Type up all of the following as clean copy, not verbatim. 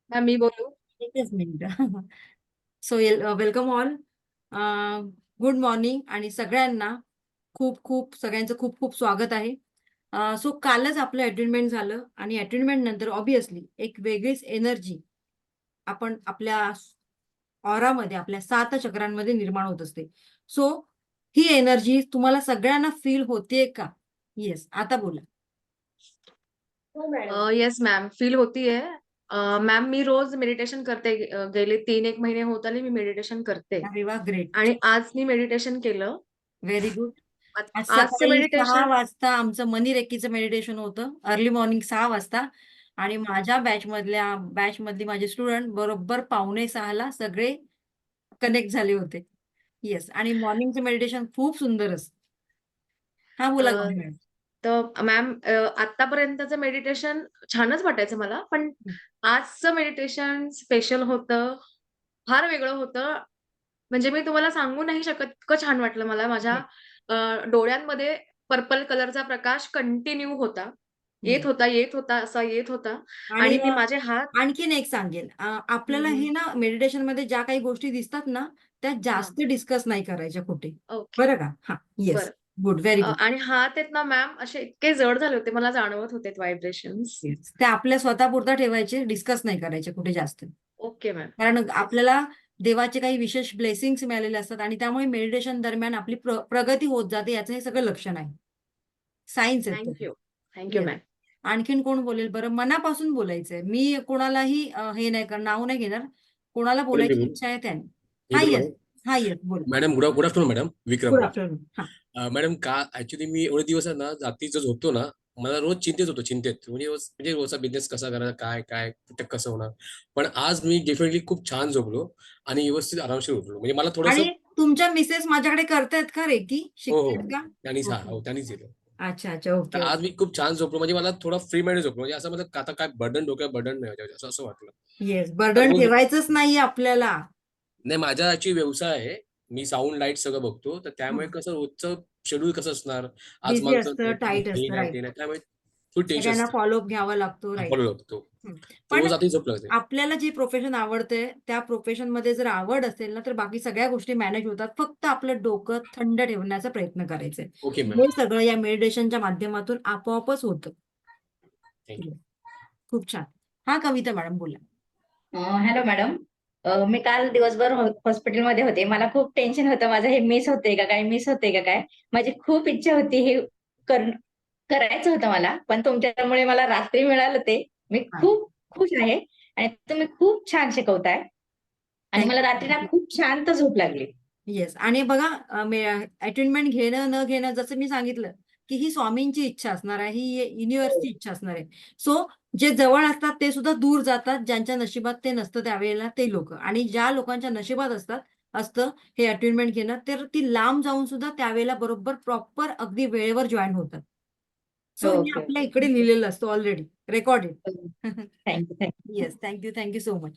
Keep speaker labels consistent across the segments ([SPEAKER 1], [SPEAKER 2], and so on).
[SPEAKER 1] Ma'am मी बोलू.
[SPEAKER 2] एकच minute. So welcome all. Good morning आणि सगळ्यांना खूप खूप सगळ्यांचं खूप खूप स्वागत आहे. सो कालच आपलं अटेंडमेंट झालं आणि अटेंडमेंट नंतर ऑब्विसली एक वेगळीच एनर्जी आपण आपल्या ऑरामध्ये आपल्या 7 चक्रांमध्ये निर्माण होत असते. सो ही एनर्जी तुम्हाला सगळ्यांना फील होतेय का? येस, आता बोला.
[SPEAKER 1] येस मॅम, फील होतीये. मॅम मी रोज मेडिटेशन करते. गेले 3-1 महिने होत आले मी मेडिटेशन करते.
[SPEAKER 2] अरे वा, ग्रेट.
[SPEAKER 1] आणि आज मी मेडिटेशन केलं.
[SPEAKER 2] Very good. आज
[SPEAKER 1] आजचं
[SPEAKER 2] सकाळी 6
[SPEAKER 1] मेडिटेशन
[SPEAKER 2] वाजता आमचं मनी रेकीचं मेडिटेशन होतं. अर्ली मॉर्निंग 6 वाजता. आणि माझ्या बॅच मधली माझे स्टुडंट बरोबर 5:45ला सगळे कनेक्ट झाले होते. येस, आणि मॉर्निंगचं मेडिटेशन खूप सुंदर असतं. हा, बोला
[SPEAKER 1] अ,
[SPEAKER 2] गौरी मॅडम.
[SPEAKER 1] तर मॅम आतापर्यंतचं मेडिटेशन छानच वाटायचं मला. पण आजचं मेडिटेशन स्पेशल होतं. फार वेगळं होतं. म्हणजे मी तुम्हाला सांगू नाही शकत इतकं छान वाटलं मला. माझ्या डोळ्यांमध्ये पर्पल कलरचा प्रकाश कंटिन्यू होता. येत
[SPEAKER 2] येस.
[SPEAKER 1] होता, येत होता, असा येत होता.
[SPEAKER 2] आणि
[SPEAKER 1] आणि मी माझे हात
[SPEAKER 2] आणखीन एक सांगेल,
[SPEAKER 1] हं,
[SPEAKER 2] आपल्याला
[SPEAKER 1] हं.
[SPEAKER 2] हे ना मेडिटेशन मध्ये ज्या काही गोष्टी दिसतात ना, त्या
[SPEAKER 1] हां.
[SPEAKER 2] जास्त डिस्कस नाही करायच्या कुठे.
[SPEAKER 1] ओके.
[SPEAKER 2] बरं का? हा. येस.
[SPEAKER 1] बरं.
[SPEAKER 2] Good, very good.
[SPEAKER 1] आणि हात आहेत ना मॅम, असे इतके जड झाले होते. मला जाणवत होते व्हायब्रेशन्स.
[SPEAKER 2] येस, ते आपल्या स्वतःपुरता ठेवायचे, डिस्कस नाही करायचे कुठे जास्त.
[SPEAKER 1] Okay ma'am.
[SPEAKER 2] कारण
[SPEAKER 1] येस.
[SPEAKER 2] आपल्याला देवाचे काही विशेष ब्लेसिंग्स मिळालेले असतात आणि त्यामुळे मेडिटेशन दरम्यान आपली प्रगती होत जाते, याचं हे सगळं लक्षण आहे. सायन्स आहेत
[SPEAKER 1] थँक
[SPEAKER 2] ते.
[SPEAKER 1] You. Thank you
[SPEAKER 2] yes.
[SPEAKER 1] Ma'am.
[SPEAKER 2] आणखीन कोण बोलेल बरं? मनापासून बोलायचंय. मी कोणालाही हे नाही करणार, नाव नाही घेणार. कोणाला
[SPEAKER 3] मॅडम मी
[SPEAKER 2] बोलायची
[SPEAKER 3] बोलू
[SPEAKER 2] इच्छा आहे त्याने.
[SPEAKER 3] मी
[SPEAKER 2] हा,
[SPEAKER 3] बोलू
[SPEAKER 2] येस.
[SPEAKER 3] मॅडम.
[SPEAKER 2] हा, येस, बोला.
[SPEAKER 3] Good afternoon madam. Vikram
[SPEAKER 2] good
[SPEAKER 3] बोलतो.
[SPEAKER 2] आफ्टरनून. हा.
[SPEAKER 3] मॅडम का ऍक्च्युली मी एवढे दिवस आहे ना जातीचं झोपतो ना. मला रोज चिंतेत होतो, चिंतेत म्हणजे रोजचा बिझनेस कसा करायचा, काय काय कुठे कसं होणार. पण आज मी डेफिनेटली खूप छान झोपलो आणि व्यवस्थित आरामशीर उठलो. म्हणजे मला थोडंसं.
[SPEAKER 2] आणि तुमच्या मिसेस माझ्याकडे करतायत का रेकी?
[SPEAKER 3] हो हो
[SPEAKER 2] शिकतायत
[SPEAKER 3] हो.
[SPEAKER 2] का?
[SPEAKER 3] त्यांनीच, हा
[SPEAKER 2] ओके.
[SPEAKER 3] हो त्यांनीच दिलं.
[SPEAKER 2] अच्छा, अच्छा.
[SPEAKER 3] तर
[SPEAKER 2] ओके,
[SPEAKER 3] आज
[SPEAKER 2] ओके.
[SPEAKER 3] मी खूप छान झोपलो. म्हणजे मला थोडा फ्री माइंड झोपलो. म्हणजे असं मला आता काय बर्डन, डोक्यात बर्डन नाही असं असं वाटलं.
[SPEAKER 2] येस,
[SPEAKER 3] तर
[SPEAKER 2] बर्डन
[SPEAKER 3] रोज
[SPEAKER 2] ठेवायचंच नाहीये आपल्याला.
[SPEAKER 3] नाही, माझा ऍक्च्युली व्यवसाय आहे. मी साऊंड लाईट सगळं बघतो. तर त्यामुळे
[SPEAKER 2] हं.
[SPEAKER 3] कसं रोजचं शेड्यूल कसं असणार, आज
[SPEAKER 2] बिझी
[SPEAKER 3] मागचं
[SPEAKER 2] असतं, टाईट
[SPEAKER 3] हे
[SPEAKER 2] असतं.
[SPEAKER 3] नाही
[SPEAKER 2] राईट.
[SPEAKER 3] ते नाही, त्यामुळे फुल टेन्शन
[SPEAKER 2] सगळ्यांना
[SPEAKER 3] असतं.
[SPEAKER 2] फॉलोअप घ्यावा लागतो. राईट.
[SPEAKER 3] फॉलो लागतो.
[SPEAKER 2] हं.
[SPEAKER 3] तर
[SPEAKER 2] पण
[SPEAKER 3] रोज आता झोप लागते.
[SPEAKER 2] आपल्याला जे प्रोफेशन आवडतंय, त्या प्रोफेशनमध्ये जर आवड असेल ना, तर बाकी सगळ्या गोष्टी मॅनेज होतात. फक्त आपलं डोकं थंड ठेवण्याचा प्रयत्न करायचा आहे.
[SPEAKER 3] Okay ma'am.
[SPEAKER 2] हे सगळं या मेडिटेशनच्या माध्यमातून आपोआपच होतं.
[SPEAKER 3] थँक्यू.
[SPEAKER 2] खूप छान. हा, कविता मॅडम बोला.
[SPEAKER 4] Hello madam. मी काल दिवसभर हॉस्पिटलमध्ये होते. मला खूप टेन्शन होतं, माझं हे मिस होतंय का काय, मिस होतंय का काय. माझी खूप इच्छा होती हे कर करायचं होतं मला. पण तुमच्यामुळे मला रात्री मिळालं ते. मी खूप खुश आहे आणि तुम्ही खूप छान शिकवताय आणि मला रात्री ना
[SPEAKER 2] थँक्यू.
[SPEAKER 4] खूप शांत झोप लागली.
[SPEAKER 2] येस, आणि बघा, अटेंडमेंट घेणं न घेणं, जसं मी सांगितलं की ही स्वामींची इच्छा असणार आहे, ही युनिव्हर्सची इच्छा असणार आहे. सो जे जवळ असतात ते सुद्धा दूर जातात, ज्यांच्या नशिबात ते नसतं त्यावेळेला ते लोक, आणि ज्या लोकांच्या नशिबात असतं हे अटेंडमेंट घेणं, तर ती लांब जाऊन सुद्धा त्यावेळेला बरोबर प्रॉपर अगदी वेळेवर जॉईन होतात. सो हे
[SPEAKER 4] ओके,
[SPEAKER 2] आपल्या
[SPEAKER 4] ओके.
[SPEAKER 2] इकडे लिहिलेलं असतं already, recorded.
[SPEAKER 4] Thank you, thank you.
[SPEAKER 2] Yes, thank you so much.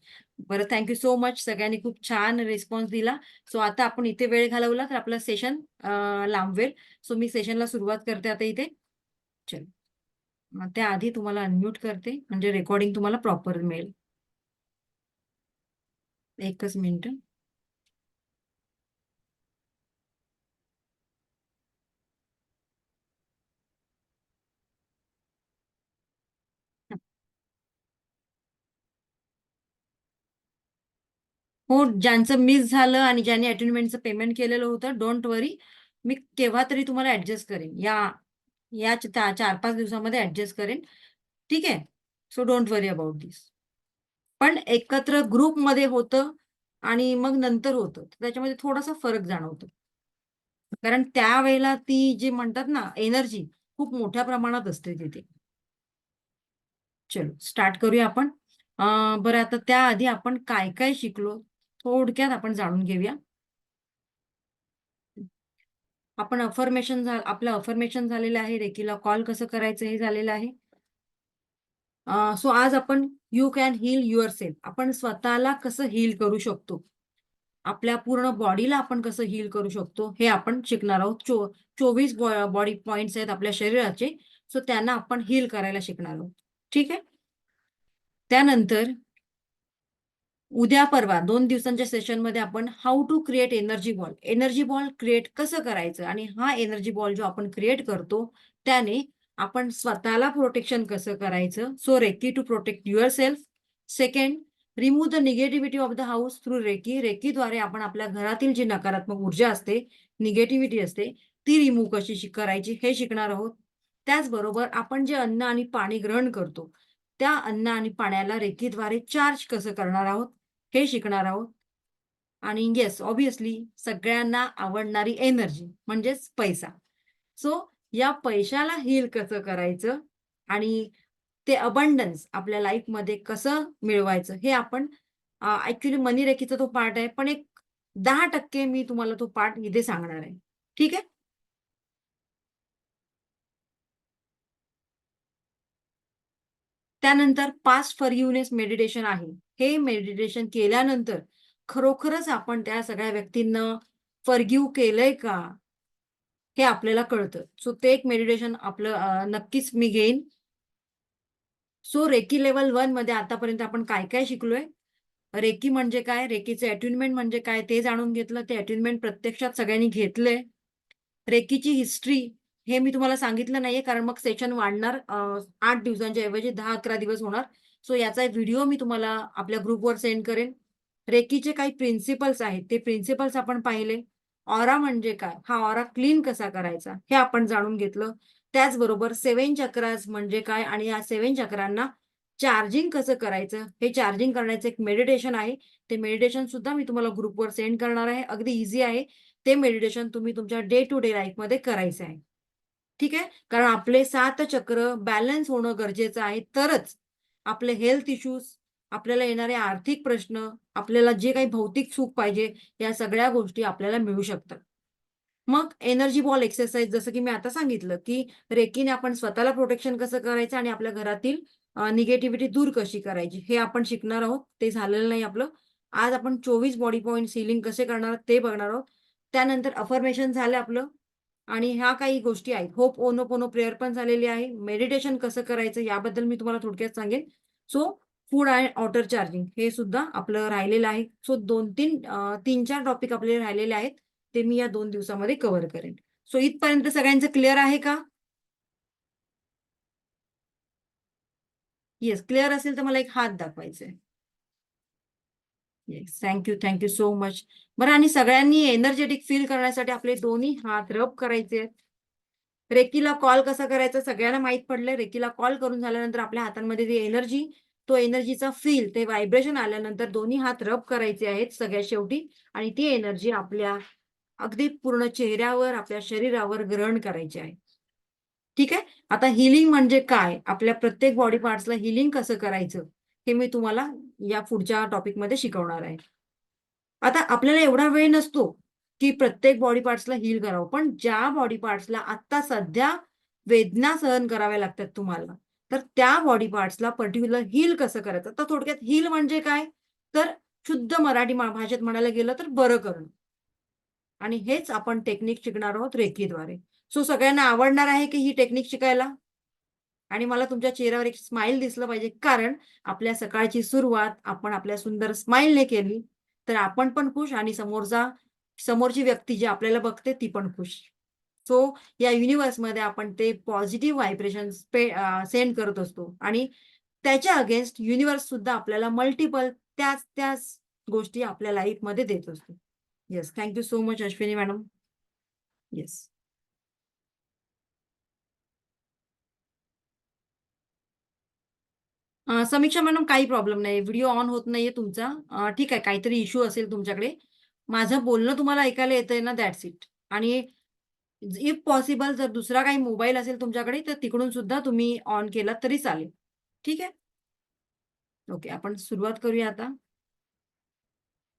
[SPEAKER 2] बरं, थँक्यू सो मच. सगळ्यांनी खूप छान रिस्पॉन्स दिला. सो आता आपण इथे वेळ घालवला तर आपलं सेशन लांबवेल. सो मी सेशनला सुरुवात करते आता इथे. चल, मग त्याआधी तुम्हाला अनम्यूट करते, म्हणजे रेकॉर्डिंग तुम्हाला प्रॉपर मिळेल. एकच मिनिट. हो, ज्यांचं मिस झालं आणि ज्यांनी अटेंडमेंटचं पेमेंट केलेलं होतं, डोंट वरी. मी केव्हा तरी तुम्हाला ऍडजस्ट करेन, या 4-5 दिवसामध्ये ऍडजस्ट करेन. ठीक आहे. सो डोंट वरी अबाउट दिस. पण एकत्र ग्रुपमध्ये होतं आणि मग नंतर होतं, तर त्याच्यामध्ये थोडासा फरक जाणवतो. कारण त्यावेळेला ती जी म्हणतात ना एनर्जी, खूप मोठ्या प्रमाणात असते तिथे. चलो, स्टार्ट करूया आपण. बरं, आता त्याआधी आपण काय काय शिकलो थोडक्यात आपण जाणून घेऊया. आपण आपलं अफर्मेशन झालेलं आहे, रेकीला कॉल कसं करायचं हे झालेलं आहे. सो आज आपण you can heal yourself, आपण स्वतःला कसं हील करू शकतो, आपल्या पूर्ण बॉडीला आपण कसं हील करू शकतो हे आपण शिकणार आहोत. 24 बॉडी पॉइंट्स आहेत आपल्या शरीराचे. सो त्यांना आपण हील करायला शिकणार आहोत. ठीक आहे. त्यानंतर उद्या परवा 2 दिवसांच्या सेशनमध्ये आपण how to create energy ball create कसं करायचं आणि हा एनर्जी बॉल जो आपण क्रिएट करतो त्याने आपण स्वतःला प्रोटेक्शन कसं करायचं. So reiki to protect yourself. Second, remove the negativity of the house through रेकीद्वारे आपण आपल्या घरातील जी नकारात्मक ऊर्जा असते, निगेटिव्हिटी असते, ती रिमूव्ह कशी करायची हे शिकणार आहोत. त्याचबरोबर आपण जे अन्न आणि पाणी ग्रहण करतो त्या अन्न आणि पाण्याला रेकीद्वारे चार्ज कसं करणार आहोत हे शिकणार आहोत. आणि येस, ऑब्विसली सगळ्यांना आवडणारी एनर्जी म्हणजेच पैसा. सो या पैशाला हील कसं करायचं आणि ते अबंडन्स आपल्या लाईफमध्ये कसं मिळवायचं हे आपण ऍक्च्युली मनी रेकीचा तो पार्ट आहे, पण एक 10% मी तुम्हाला तो पार्ट इथे सांगणार आहे. ठीक आहे. त्यानंतर पास्ट फॉरगिव्हनेस मेडिटेशन आहे. हे मेडिटेशन केल्यानंतर खरोखरच आपण त्या सगळ्या व्यक्तींना फॉरगिव्ह केलंय का हे आपल्याला कळतं. सो ते एक मेडिटेशन आपलं नक्कीच मी घेईन. सो रेकी लेवल 1 मध्ये आतापर्यंत आपण काय काय शिकलोय. रेकी म्हणजे काय, रेकीचे अट्युनमेंट म्हणजे काय ते जाणून घेतलं. ते अट्युनमेंट प्रत्यक्षात सगळ्यांनी घेतलंय. रेकीची हिस्ट्री हे मी तुम्हाला सांगितलं नाहीये कारण मग सेशन वाढणार. 8 दिवसांच्या ऐवजी 10-11 दिवस होणार. सो याचा व्हिडिओ मी तुम्हाला आपल्या ग्रुपवर सेंड करेन. रेकीचे काही प्रिन्सिपल्स आहेत ते प्रिन्सिपल्स आपण पाहिले. ऑरा म्हणजे काय, हा ऑरा क्लीन कसा करायचा हे आपण जाणून घेतलं. त्याचबरोबर 7 चक्रास म्हणजे काय आणि या 7 चक्रांना चार्जिंग कसं करायचं हे चार्जिंग करण्याचं एक मेडिटेशन आहे. ते मेडिटेशन सुद्धा मी तुम्हाला ग्रुपवर सेंड करणार आहे. अगदी इझी आहे. ते मेडिटेशन तुम्ही तुमच्या डे टू डे लाईफमध्ये करायचं आहे. ठीक आहे. कारण आपले 7 चक्र बॅलन्स होणं गरजेचं आहे. तरच आपले हेल्थ इश्यूज, आपल्याला येणारे आर्थिक प्रश्न, आपल्याला जे काही भौतिक सुख पाहिजे या सगळ्या गोष्टी आपल्याला मिळू शकतात. मग एनर्जी बॉल एक्सरसाइज जसं की मी आता सांगितलं की रेकीने आपण स्वतःला प्रोटेक्शन कसं करायचं आणि आपल्या घरातील निगेटिव्हिटी दूर कशी करायची हे आपण शिकणार आहोत. ते झालेलं नाही आपलं. आज आपण 24 बॉडी पॉइंट हिलिंग कसे करणार ते बघणार आहोत. त्यानंतर अफर्मेशन झालं आपलं आणि ह्या काही गोष्टी आहेत. होप ओनोपोनो प्रेयर पण झालेली आहे. मेडिटेशन कसं करायचं याबद्दल मी तुम्हाला थोडक्यात सांगेन. So food and water charging हे सुद्धा आपलं राहिलेलं आहे. सो 3-4 टॉपिक आपले राहिलेले आहेत. ते मी या 2 दिवसामध्ये कव्हर करेन. सो इथपर्यंत सगळ्यांचं क्लिअर आहे का? येस, क्लिअर असेल तर मला एक हात दाखवायचा आहे. Yes, thank you so much. बरं, आणि सगळ्यांनी एनर्जेटिक फील करण्यासाठी आपले दोन्ही हात रब करायचे आहेत. रेकीला कॉल कसा करायचा सगळ्यांना माहित पडलंय. रेकीला कॉल करून झाल्यानंतर आपल्या हातांमध्ये ती एनर्जी, तो एनर्जीचा फील, ते व्हायब्रेशन आल्यानंतर दोन्ही हात रब करायचे आहेत सगळ्यात शेवटी आणि ती एनर्जी आपल्या अगदी पूर्ण चेहऱ्यावर, आपल्या शरीरावर ग्रहण करायची आहे. ठीक आहे. आता हिलिंग म्हणजे काय, आपल्या प्रत्येक बॉडी पार्ट्सला हिलिंग कसं करायचं हे मी तुम्हाला या पुढच्या टॉपिकमध्ये शिकवणार आहे. आता आपल्याला एवढा वेळ नसतो की प्रत्येक बॉडी पार्ट्सला हील करावं, पण ज्या बॉडी पार्ट्सला आता सध्या वेदना सहन कराव्या लागतात तुम्हाला, तर त्या बॉडी पार्ट्सला पर्टिक्युलर हील कसं करायचं. तर थोडक्यात हील म्हणजे काय, तर शुद्ध मराठी भाषेत म्हणायला गेलं तर बरं करणं. आणि हेच आपण टेक्निक शिकणार आहोत रेकीद्वारे. सो सगळ्यांना आवडणार आहे की ही टेक्निक शिकायला? आणि मला तुमच्या चेहऱ्यावर एक स्माइल दिसलं पाहिजे, कारण आपल्या सकाळची सुरुवात आपण आपल्या सुंदर स्माइलने केली तर आपण पण खुश आणि समोरची व्यक्ती जी आपल्याला बघते ती पण खुश. सो या युनिव्हर्समध्ये आपण ते पॉझिटिव्ह व्हायब्रेशन सेंड करत असतो आणि त्याच्या अगेन्स्ट युनिव्हर्स सुद्धा आपल्याला मल्टिपल त्याच गोष्टी आपल्या लाईफमध्ये देत असतो. Yes, thank you so much Ashwini madam. Yes. Samiksha madam, काही प्रॉब्लेम नाही. व्हिडिओ ऑन होत नाहीये तुमचा. ठीक आहे, काहीतरी इश्यू असेल तुमच्याकडे. माझं बोलणं तुम्हाला ऐकायला येतंय ना, दॅट्स इट. आणि इफ पॉसिबल जर दुसरा काही मोबाईल असेल तुमच्याकडे तर तिकडून सुद्धा तुम्ही ऑन केला तरी चालेल. ठीक आहे. ओके, आपण सुरुवात करूया आता.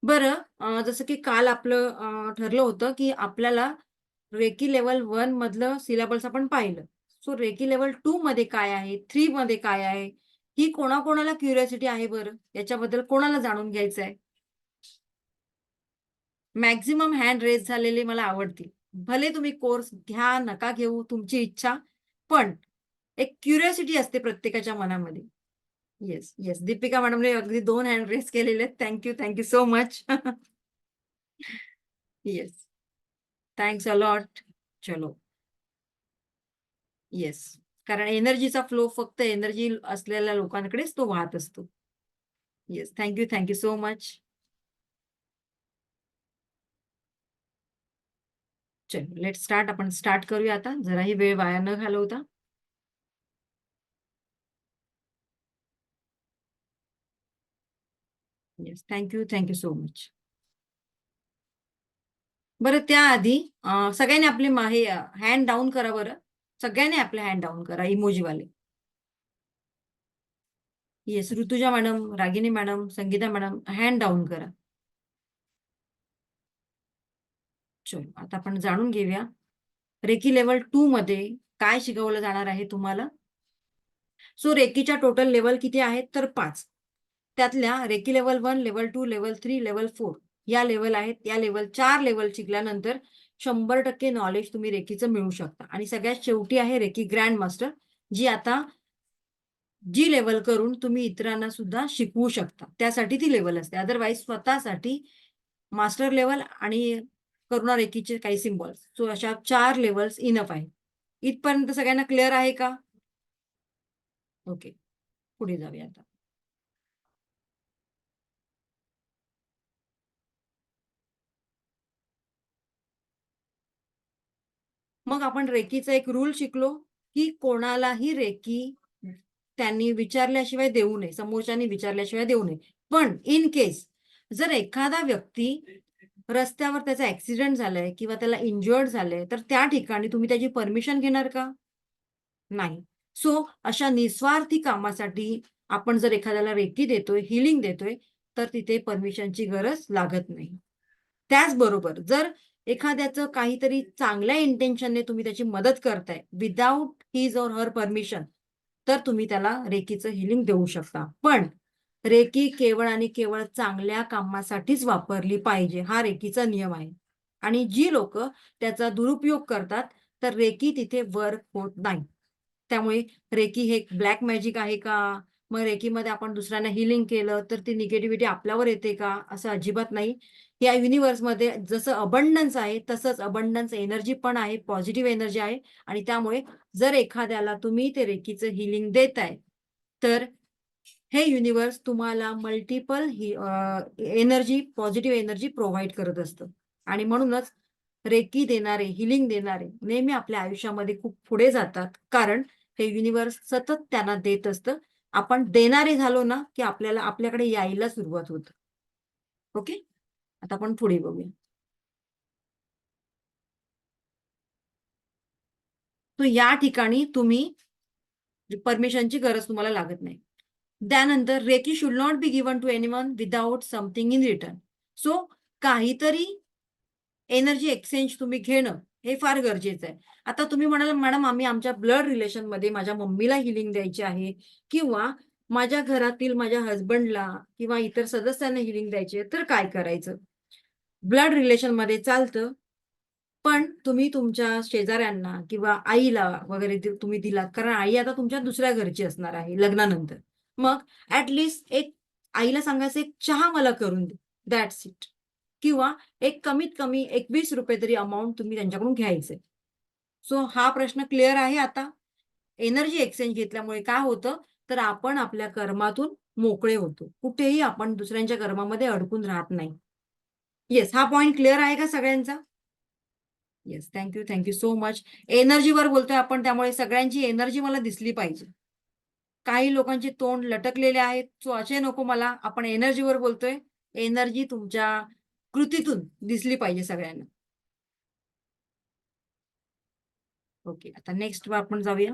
[SPEAKER 2] बरं, जसं की काल आपलं ठरलं होतं की आपल्याला रेकी लेवल 1 मधलं सिलेबस आपण पाहिलं. सो रेकी लेवल 2 मध्ये काय आहे, 3 मध्ये काय आहे, ही कोणाकोणाला क्युरिओसिटी आहे बरं, याच्याबद्दल कोणाला जाणून घ्यायचं आहे? मॅक्झिमम हँड रेज झालेले मला आवडतील. भले तुम्ही कोर्स घ्या नका घेऊ, तुमची इच्छा, पण एक क्युरिओसिटी असते प्रत्येकाच्या मनामध्ये. येस येस, दीपिका मॅडमने अगदी 2 हँड रेस केलेले आहेत. Thank you so much. Yes, thanks a lot. चलो. येस, कारण एनर्जीचा फ्लो फक्त एनर्जी असलेल्या लोकांकडेच तो वाहत असतो. Yes, thank you so much. चलो लेट स्टार्ट. आपण स्टार्ट करूया आता, जराही वेळ वाया न घालवता. Yes, thank you so much. बरं, त्याआधी सगळ्यांनी आपले हँड डाऊन करा बरं. सगळ्यांनी आपले हँड डाऊन करा, इमोजीवाले. Yes, Rutuja madam, Ragini madam, Sangeeta madam, hand down करा. चलो, आता आपण जाणून घेऊया रेकी लेवल 2 मध्ये काय शिकवलं जाणार आहे तुम्हाला. सो रेकीच्या टोटल लेवल किती आहेत तर 5. त्यातल्या reiki level 1, level 2, level 3, level 4 या लेवल आहेत. या लेवल 4 लेवल शिकल्यानंतर 100% नॉलेज तुम्ही रेकीचं मिळू शकता. आणि सगळ्यात शेवटी आहे रेकी ग्रँड मास्टर, जी लेवल करून तुम्ही इतरांना सुद्धा शिकवू शकता. त्यासाठी ती लेवल असते. अदरवाईज स्वतःसाठी मास्टर लेवल आणि करुणा रेकीचे काही सिम्बॉल्स. सो अशा 4 लेवल्स इनफ आहे. इथपर्यंत सगळ्यांना क्लिअर आहे का? ओके, पुढे जाऊया आता. मग आपण रेकीचा एक रूल शिकलो की कोणालाही रेकी त्यांनी विचारल्याशिवाय देऊ नये, समोरच्यानी विचारल्याशिवाय देऊ नये. पण इन केस जर एखादा व्यक्ती रस्त्यावर त्याचा ऍक्सिडेंट झालाय किंवा त्याला इंज्युअर्ड झालंय, तर त्या ठिकाणी तुम्ही त्याची परमिशन घेणार का? नाही. सो अशा निस्वार्थी कामासाठी आपण जर एखाद्याला रेकी देतोय, हिलिंग देतोय, तर तिथे परमिशनची गरज लागत नाही. त्याचबरोबर जर एखाद्याचं काहीतरी चांगल्या इंटेन्शनने तुम्ही त्याची मदत करताय विदाऊट हिज और हर परमिशन, तर तुम्ही त्याला रेकीचं हिलिंग देऊ शकता. पण रेकी केवळ आणि केवळ चांगल्या कामासाठीच वापरली पाहिजे, हा रेकीचा नियम आहे. आणि जी लोक त्याचा दुरुपयोग करतात, तर रेकी तिथे वर्क होत नाही. त्यामुळे रेकी हे ब्लॅक मॅजिक आहे का? मग रेकीमध्ये आपण दुसऱ्यांना हिलिंग केलं तर ती निगेटिव्हिटी आपल्यावर येते का? असं अजिबात नाही. या युनिव्हर्समध्ये जसं अबंडन्स आहे तसंच अबंडन्स एनर्जी पण आहे, पॉझिटिव्ह एनर्जी आहे. आणि त्यामुळे जर एखाद्याला तुम्ही ते रेकीचं हिलिंग देताय, तर हे युनिव्हर्स तुम्हाला multiple energy, positive energy provide करत असतं. आणि म्हणूनच रेकी देणारे, हिलिंग देणारे नेहमी आपल्या आयुष्यामध्ये खूप पुढे जातात, कारण हे युनिव्हर्स सतत त्यांना देत असतं. आपण देणारे झालो ना की आपल्याला आपल्याकडे यायला सुरुवात होतं. ओके, आता आपण पुढे बघूया. तो या ठिकाणी तुम्ही परमिशनची गरज तुम्हाला लागत नाही. त्यानंतर reiki should not be given to anyone without something in return. So काहीतरी एनर्जी एक्सचेंज तुम्ही घेणं हे फार गरजेचं आहे. आता तुम्ही म्हणाल मॅडम आम्ही आमच्या ब्लड रिलेशनमध्ये माझ्या मम्मीला हिलिंग द्यायची आहे किंवा माझ्या घरातील माझ्या हस्बंडला किंवा इतर सदस्यांना हिलिंग द्यायची आहे, तर काय करायचं? ब्लड रिलेशनमध्ये चालतं, पण तुम्ही तुमच्या शेजाऱ्यांना किंवा आईला वगैरे तुम्ही दिलात, कारण आई आता तुमच्या दुसऱ्या घरची असणार आहे लग्नानंतर. मग ऍटलिस्ट एक आईला सांगायचं, एक चहा मला करून दे, दॅट्स इट. किंवा एक कमीत कमी ₹21 तरी अमाऊंट तुम्ही त्यांच्याकडून घ्यायचे. सो हा प्रश्न क्लिअर आहे आता. एनर्जी एक्सचेंज घेतल्यामुळे काय होतं, तर आपण आपल्या कर्मातून मोकळे होतो. कुठेही आपण दुसऱ्यांच्या कर्मामध्ये अडकून राहत नाही. येस, हा पॉइंट क्लिअर आहे का सगळ्यांचा? Yes, thank you so much. एनर्जीवर बोलतोय आपण, त्यामुळे सगळ्यांची एनर्जी मला दिसली पाहिजे. काही लोकांचे तोंड लटकलेले आहेत, सो असे नको मला. आपण एनर्जीवर बोलतोय. एनर्जी तुमच्या कृतीतून दिसली पाहिजे सगळ्यांना. ओके, आता नेक्स्ट आपण जाऊया.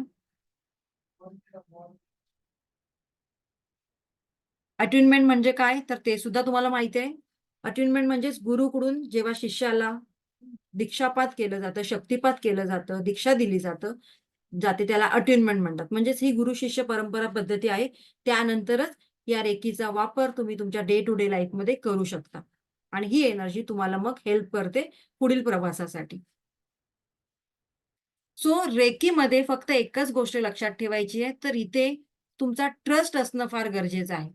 [SPEAKER 2] अट्युनमेंट म्हणजे काय, तर ते सुद्धा तुम्हाला माहिती आहे. अट्युनमेंट म्हणजेच गुरुकडून जेव्हा शिष्याला दीक्षापात केलं जातं, शक्तिपात केलं जातं, दीक्षा दिली जाते, त्याला अट्युनमेंट म्हणतात. म्हणजेच ही गुरु शिष्य परंपरा पद्धती आहे. त्यानंतरच या रेकीचा वापर तुम्ही तुमच्या डे टू डे लाईफमध्ये करू शकता. आणि ही एनर्जी तुम्हाला मग हेल्प करते पुढील प्रवासासाठी. सो रेकीमध्ये फक्त एकच गोष्ट लक्षात ठेवायची आहे, तर इथे तुमचा ट्रस्ट असणं फार गरजेचं आहे.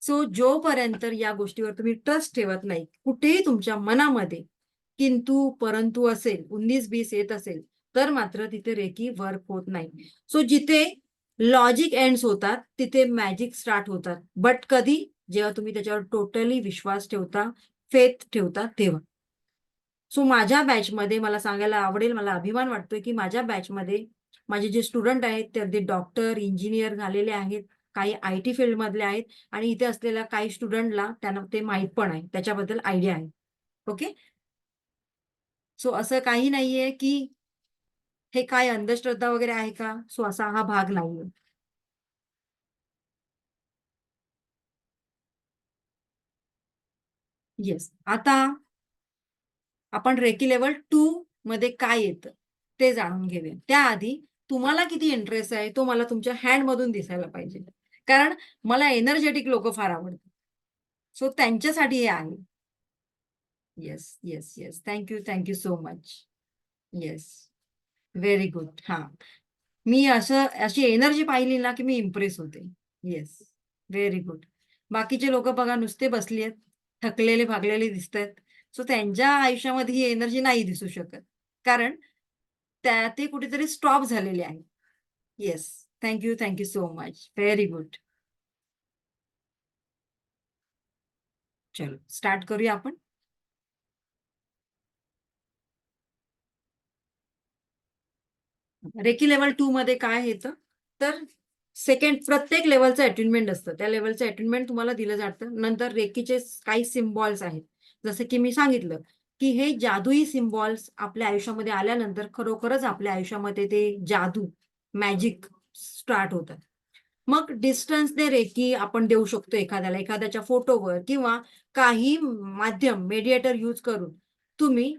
[SPEAKER 2] सो जोपर्यंत या गोष्टीवर तुम्ही ट्रस्ट ठेवत नाही, कुठेही तुमच्या मनामध्ये किंतु परंतु असेल, 19-20 येत असेल, तर मात्र तिथे रेकी वर्क होत नाही. सो जिथे लॉजिक एंड्स होतात तिथे मॅजिक स्टार्ट होतात. बट कधी? जेव्हा तुम्ही त्याच्यावर टोटली विश्वास ठेवता, फेथ ठेवता तेव्हा. सो माझ्या बॅचमध्ये मला सांगायला आवडेल, मला अभिमान वाटतोय की माझ्या बॅचमध्ये माझे जे स्टुडंट आहेत ते अगदी डॉक्टर, इंजिनियर झालेले आहेत, काही IT फील्डमधले आहेत आणि इथे असलेल्या काही स्टुडंटला त्यांना ते माहीत पण आहे, त्याच्याबद्दल आयडिया आहे. ओके. सो असं काही नाहीये की हे काय अंधश्रद्धा वगैरे आहे का? सो असा हा भाग नाहीये. येस. आता आपण रेकी लेवल 2 मध्ये काय येतं ते जाणून घेऊया. त्याआधी तुम्हाला किती इंटरेस्ट आहे तो मला तुमच्या हँडमधून दिसायला पाहिजे. कारण मला एनर्जेटिक लोकं फार आवडतात. सो त्यांच्यासाठी हे आहे. Yes, yes, yes. Thank you so much. Yes. Very good. हां. मी अशी एनर्जी पाहिली ना की मी इम्प्रेस होते. येस. Very good. बाकीचे लोकं बघा नुसते बसली आहेत, थकलेले भागलेले दिसतायत. सो त्यांच्या आयुष्यामध्ये ही एनर्जी नाही दिसू शकत. कारण ते कुठेतरी स्टॉप झालेले आहे. Yes. Thank you so much. Very good. चलो स्टार्ट करूया आपण. रेकी लेवल 2 मध्ये काय येतं? तर प्रत्येक लेवलचं अटेनमेंट असतं. त्या लेवलचं अटेनमेंट तुम्हाला दिलं जातं. नंतर रेकीचे काही सिम्बॉल्स आहेत. जसं की मी सांगितलं, की हे जादुई सिम्बॉल्स आपल्या आयुष्यामध्ये आल्यानंतर खरोखरच आपल्या आयुष्यामध्ये ते जादू, मॅजिक स्टार्ट होतात. मग डिस्टन्सने रेकी आपण देऊ शकतो एखाद्याला, एखाद्याच्या फोटोवर किंवा काही माध्यम, मेडिएटर यूज करून तुम्ही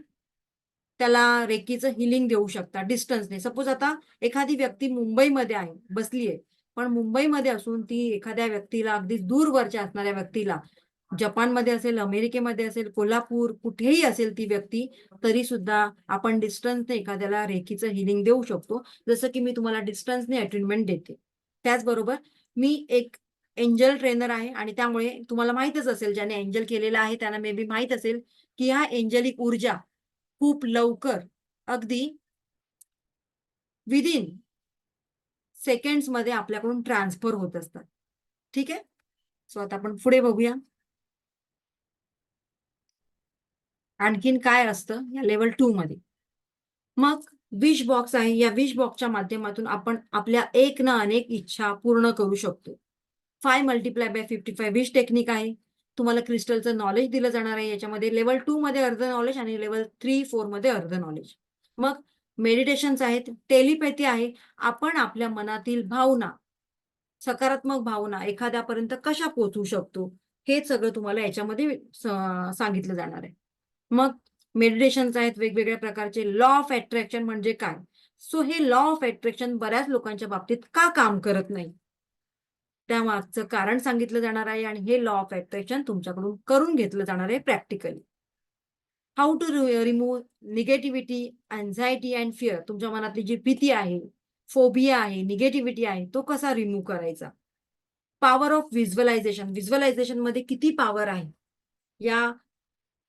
[SPEAKER 2] त्याला रेकीचं हिलिंग देऊ शकता डिस्टन्सने. सपोज आता एखादी व्यक्ती मुंबईमध्ये आहे, बसली आहे. पण मुंबईमध्ये असून ती एखाद्या व्यक्तीला, अगदी दूरवरच्या असणाऱ्या व्यक्तीला, जपानमध्ये असेल, अमेरिकेमध्ये असेल, कोल्हापूर, कुठेही असेल ती व्यक्ती, तरी सुद्धा आपण डिस्टन्सने एखाद्याला रेकीचं हिलिंग देऊ शकतो. जसं की मी तुम्हाला डिस्टन्सने अटेनमेंट देते. त्याचबरोबर मी एक एंजल ट्रेनर आहे आणि त्यामुळे तुम्हाला माहीतच असेल, ज्याने एंजल केलेलं आहे त्यांना मे बी माहीत असेल, की ह्या एंजेलिक ऊर्जा खूप लवकर, अगदी विदिन सेकंड्समध्ये आपल्याकडून ट्रान्सफर होत असतात. ठीक आहे. सो आता आपण पुढे बघूया आणखीन काय असतं या लेवल 2 मध्ये. मग विश बॉक्स आहे. या विश बॉक्सच्या माध्यमातून आपण आपल्या एक ना अनेक इच्छा पूर्ण करू शकतो. 5x55 विश टेक्निक आहे. तुम्हाला क्रिस्टलचं नॉलेज दिलं जाणार आहे. याच्यामध्ये लेवल 2 मध्ये अर्ध नॉलेज आणि लेवल 3-4 मध्ये अर्ध नॉलेज. मग मेडिटेशन्स आहेत, टेलिपॅथी आहे. आपण आपल्या मनातील भावना, सकारात्मक भावना एखाद्यापर्यंत कशा पोहोचवू शकतो, हे सगळं तुम्हाला याच्यामध्ये सांगितलं जाणार आहे. मग मेडिटेशन्स आहेत वेगवेगळ्या प्रकारचे. लॉ ऑफ अट्रॅक्शन म्हणजे काय? सो हे लॉ ऑफ अट्रॅक्शन बऱ्याच लोकांच्या बाबतीत का काम करत नाही? त्यामागचं कारण सांगितलं जाणार आहे आणि हे लॉ ऑफ अट्रॅक्शन तुमच्याकडून करून घेतलं जाणार आहे practically. How to remove negativity, anxiety and fear. तुमच्या मनातली जी भीती आहे, फोबिया आहे, निगेटिव्हिटी आहे, तो कसा रिमूव्ह करायचा? Power of visualisation. व्हिज्युअलायझेशनमध्ये किती पॉवर आहे? या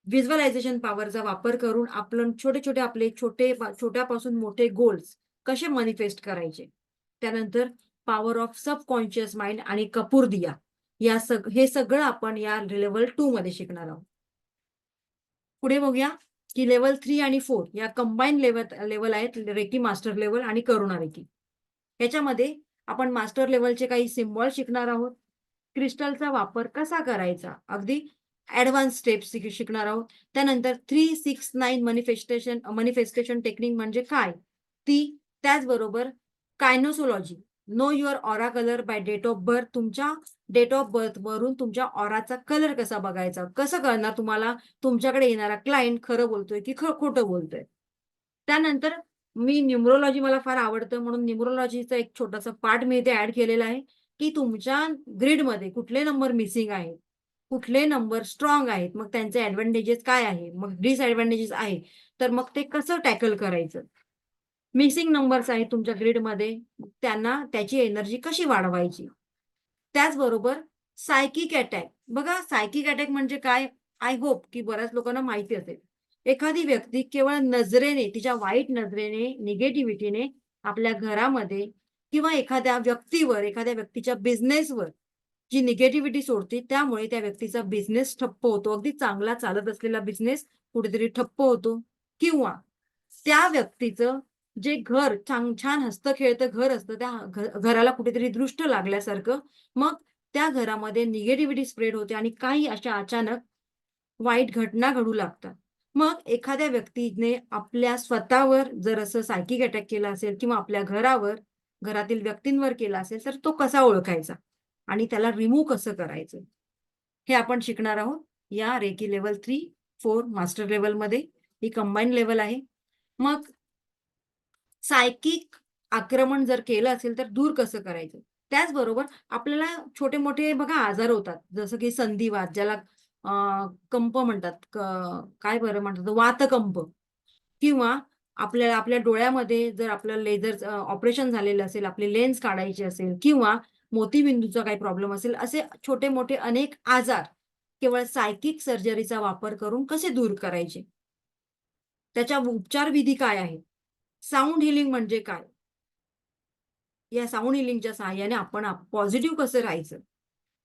[SPEAKER 2] व्हिज्युअलायझेशन पॉवरचा वापर करून आपण छोट्यापासून मोठे गोल्स कसे मॅनिफेस्ट करायचे. त्यानंतर पॉवर ऑफ सबकॉन्शियस माइंड आणि कपूर दिया. हे सगळं आपण या लेवल 2 मध्ये शिकणार आहोत. पुढे बघूया की लेवल 3 आणि 4 या कंबाईन लेवल आहेत. रेकी मास्टर लेवल आणि करुणा रेकी. याच्यामध्ये आपण मास्टर लेवलचे काही सिम्बॉल शिकणार आहोत. क्रिस्टलचा वापर कसा करायचा, अगदी ऍडव्हान्स स्टेप्स शिकणार आहोत. त्यानंतर 369 मॅनिफेस्टेशन टेक्निक म्हणजे काय ती. त्याचबरोबर कायनोसोलॉजी, know your aura colour by date of birth. तुमच्या डेट ऑफ बर्थ वरून तुमच्या ऑराचा कलर कसा बघायचा, कसं कळणार तुम्हाला तुमच्याकडे येणारा क्लायंट खरं बोलतोय की खोटं बोलतोय. त्यानंतर मी न्यूमरोलॉजी मला फार आवडतं म्हणून न्यूमरोलॉजीचा एक छोटासा पार्ट मी इथे ऍड केलेला आहे की तुमच्या ग्रिडमध्ये कुठले नंबर मिसिंग आहेत, कुठले नंबर स्ट्रॉंग आहेत, मग त्यांचे ऍडव्हान्टेजेस काय आहे, मग डिसएडव्हान्टेजेस आहे, तर मग ते कसं टॅकल करायचं. मिसिंग नंबर्स आहेत तुमच्या ग्रीडमध्ये, त्यांना त्याची एनर्जी कशी वाढवायची. त्याचबरोबर सायकिक अटॅक. बघा, सायकिक अटॅक म्हणजे काय, आय होप की बऱ्याच लोकांना माहिती असेल. एखादी व्यक्ती केवळ नजरेने, तिच्या वाईट नजरेने, निगेटिव्हिटीने आपल्या घरामध्ये किंवा एखाद्या व्यक्तीवर, एखाद्या व्यक्तीच्या बिझनेसवर जी निगेटिव्हिटी सोडते, त्यामुळे त्या व्यक्तीचा बिझनेस ठप्प होतो. अगदी चांगला चालत असलेला बिझनेस कुठेतरी ठप्प होतो. किंवा त्या व्यक्तीचं जे घर छान हसतं-खेळतं घर असतं, त्या घराला कुठेतरी दृष्ट लागल्यासारखं, मग त्या घरामध्ये निगेटिव्हिटी स्प्रेड होते आणि काही अशा अचानक वाईट घटना घडू लागतात. मग एखाद्या व्यक्तीने आपल्या स्वतःवर जर असं सायकिक अटॅक केला असेल किंवा आपल्या घरावर, घरातील व्यक्तींवर केला असेल, तर तो कसा ओळखायचा आणि त्याला रिमूव्ह कसं करायचं, हे आपण शिकणार आहोत या रेकी लेव्हल 3, 4 मास्टर लेव्हलमध्ये. ही कंबाईन लेव्हल आहे. मग सायकिक आक्रमण जर केलं असेल तर दूर कसं करायचं. त्याचबरोबर आपल्याला छोटे-मोठे बघा आजार होतात. जसं की संधिवात, ज्याला कंप म्हणतात. काय बरं म्हणतात, वातकंप. किंवा आपल्याला आपल्या डोळ्यामध्ये जर आपलं लेझर ऑपरेशन झालेलं असेल, आपली लेन्स काढायची असेल किंवा मोतीबिंदूचा काही प्रॉब्लेम असेल, असे छोटे-मोठे अनेक आजार केवळ सायकिक सर्जरीचा वापर करून कसे दूर करायचे. त्याच्या उपचार विधी काय आहेत? साउंड हिलिंग म्हणजे काय? या साउंड हिलिंगच्या सहाय्याने आपण पॉझिटिव्ह कसं राहायचं.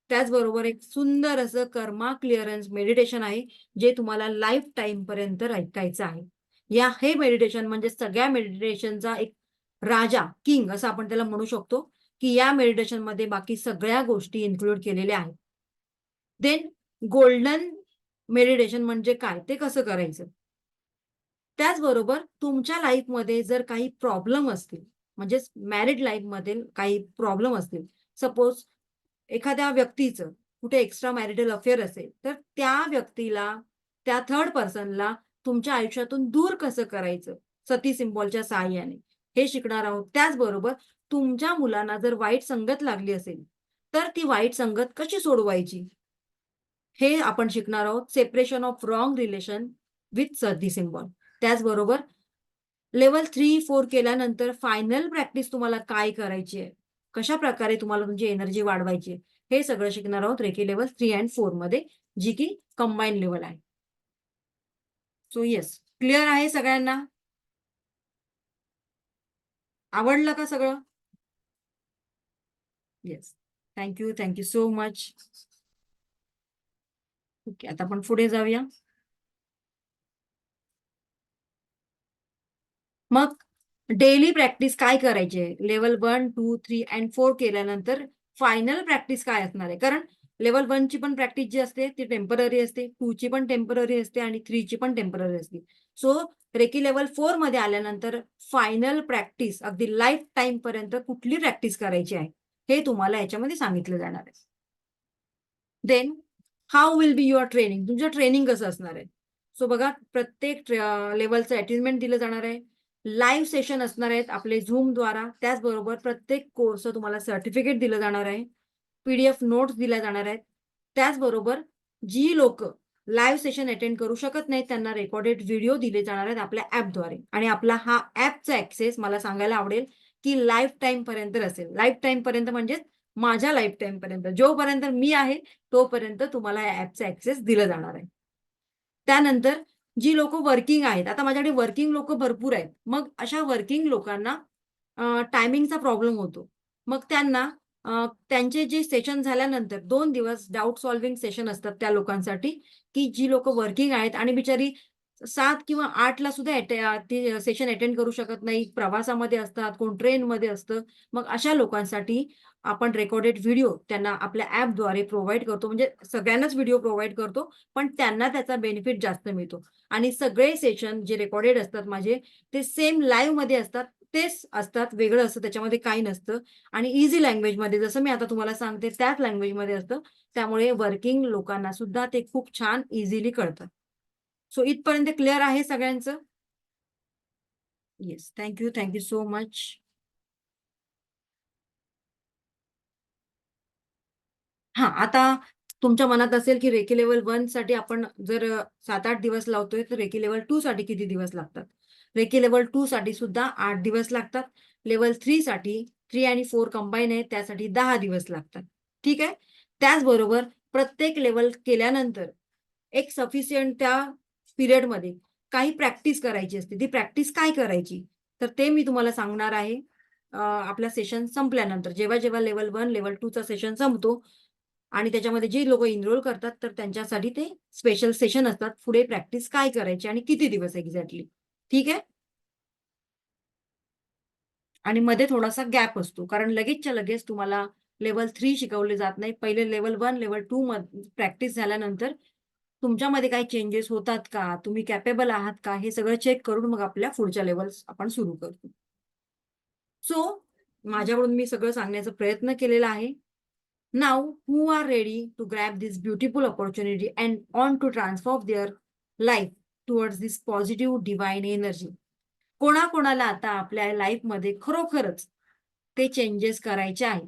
[SPEAKER 2] त्याचबरोबर एक सुंदर असं कर्मा क्लिअरन्स मेडिटेशन आहे, जे तुम्हाला लाईफ टाईम पर्यंत ऐकायचं आहे. हे मेडिटेशन म्हणजे सगळ्या मेडिटेशनचा एक राजा, किंग असं आपण त्याला म्हणू शकतो, की या मेडिटेशनमध्ये बाकी सगळ्या गोष्टी इन्क्लूड केलेल्या आहेत. देन गोल्डन मेडिटेशन म्हणजे काय, ते कसं करायचं. त्याचबरोबर तुमच्या लाईफमध्ये जर काही प्रॉब्लेम असतील, म्हणजेच मॅरिड लाईफमध्ये काही प्रॉब्लेम असतील, सपोज एखाद्या व्यक्तीचं कुठे एक्स्ट्रा मॅरिटल अफेअर असेल, तर त्या व्यक्तीला, त्या थर्ड पर्सनला तुमच्या आयुष्यातून दूर कसं करायचं सती सिम्बॉलच्या सहाय्याने, हे शिकणार आहोत. त्याचबरोबर तुमच्या मुलांना जर वाईट संगत लागली असेल, तर ती वाईट संगत कशी सोडवायची, हे आपण शिकणार आहोत. Separation of wrong relation with Sati symbol. त्याचबरोबर लेव्हल 3, 4 केल्यानंतर फायनल प्रॅक्टिस तुम्हाला काय करायची आहे, कशा प्रकारे तुम्हाला तुमची एनर्जी वाढवायची आहे, हे सगळं शिकणार आहोत रेकी लेव्हल 3 आणि 4 मध्ये, जी की कंबाईन लेव्हल आहे. सो येस, क्लिअर आहे सगळ्यांना? आवडलं का सगळं? Yes. Thank you so much. Okay, आता आपण पुढे जाऊया. मग डेली प्रॅक्टिस काय करायची आहे? लेव्हल 1, 2, 3 अँड 4 केल्यानंतर फायनल प्रॅक्टिस काय असणार आहे? कारण लेव्हल 1 ची पण प्रॅक्टिस जी असते ती टेम्पररी असते, 2 ची पण टेम्पररी असते आणि 3 ची पण टेम्पररी असते. सो रेकी लेव्हल 4 मध्ये आल्यानंतर फायनल प्रॅक्टिस अगदी लाईफ टाईम पर्यंत कुठली प्रॅक्टिस करायची आहे, हे तुम्हाला याच्यामध्ये सांगितलं जाणार आहे. Then how will be your training, तुमचं ट्रेनिंग कसं असणार आहे. सो बघा, प्रत्येक लेवलचं अटेनमेंट दिलं जाणार आहे. लाईव्ह सेशन असणार आहेत आपले झूमद्वारा. त्याचबरोबर प्रत्येक कोर्सचं तुम्हाला सर्टिफिकेट दिलं जाणार आहे. PDF नोट्स दिल्या जाणार आहेत. त्याचबरोबर जी लोक लाईव्ह सेशन अटेंड करू शकत नाहीत, त्यांना रेकॉर्डेड व्हिडिओ दिले जाणार आहेत आपल्या ॲपद्वारे. आणि आपला हा ॲपचा ॲक्सेस मला सांगायला आवडेल की लाईफ टाईम पर्यंत असेल. लाईफ टाईम पर्यंत म्हणजे माझ्या लाईफ टाईम पर्यंत, जोपर्यंत मी आहे तोपर्यंत तुम्हाला या ॲपचा ॲक्सेस दिलं जाणार आहे. त्यानंतर जी लोक वर्किंग आहेत, आता माझ्याकडे वर्किंग लोक भरपूर आहेत. मग अशा वर्किंग लोकांना टायमिंगचा प्रॉब्लेम होतो. मग त्यांना त्यांचे जे सेशन झाल्यानंतर 2 दिवस डाउट सॉल्व्हिंग सेशन असतात त्या लोकांसाठी, की जी लोक वर्किंग आहेत आणि बिचारी 7 किंवा 8 ला सुद्धा ते सेशन अटेंड करू शकत नाही. प्रवासामध्ये असतात, कोण ट्रेनमध्ये असतं. मग अशा लोकांसाठी आपण रेकॉर्डेड व्हिडिओ त्यांना आपल्या ॲपद्वारे प्रोव्हाईड करतो. म्हणजे सगळ्यांनाच व्हिडिओ प्रोव्हाईड करतो, पण त्यांना त्याचा बेनिफिट जास्त मिळतो. आणि सगळे सेशन जे रेकॉर्डेड असतात माझे, ते सेम लाईव्हमध्ये असतात. तेच असतात, वेगळं असतं, त्याच्यामध्ये काही नसतं. आणि इझी लँग्वेजमध्ये, जसं मी आता तुम्हाला सांगते त्याच लँग्वेजमध्ये असतं. त्यामुळे वर्किंग लोकांना सुद्धा ते खूप छान इझिली कळतं. सो इथपर्यंत क्लिअर आहे सगळ्यांचं? येस. Thank you so much. हां, आता तुमच्या मनात असेल की रेकी लेव्हल 1 साठी आपण जर 7-8 दिवस लावतोय, तर रेकी लेव्हल 2 साठी किती दिवस लागतात? रेकी लेवल 2 साठी सुद्धा 8 दिवस लागतात. लेवल 3 साठी 3 आणि 4 कंबाईन आहे, त्यासाठी 10 दिवस लागतात. ठीक आहे. त्याचबरोबर प्रत्येक लेवल केल्यानंतर एक सफिशियंट त्या पिरियडमध्ये काही प्रॅक्टिस करायची असते. ती प्रॅक्टिस काय करायची तर ते मी तुम्हाला सांगणार आहे आपला सेशन संपल्यानंतर. जेव्हा जेव्हा लेवल 1 लेवल 2 चा सेशन संपतो आणि त्याच्यामध्ये जे लोक इनरोल करतात तर त्यांच्यासाठी ते स्पेशल सेशन असतात. पुढे प्रॅक्टिस काय करायची आणि किती दिवस एक्झॅक्टली. ठीक आहे. आणि मध्ये थोडासा गॅप असतो कारण लगेचच्या लगेच तुम्हाला लेवल 3 शिकवले जात नाही. पहिले लेवल 1 लेवल 2 मध्ये प्रॅक्टिस झाल्यानंतर तुमच्यामध्ये काही चेंजेस होतात का, तुम्ही कॅपेबल आहात का, हे सगळं चेक करून मग आपल्या पुढच्या लेवल्स आपण सुरू करतो. सो माझ्याकडून मी सगळं सांगण्याचा प्रयत्न केलेला आहे. Now who are ready to grab this beautiful opportunity and want to transform their life towards this positive divine energy. कोणाकोणाला आता आपल्या लाईफ मध्ये खरोखरच ते चेंजेस करायचे आहे.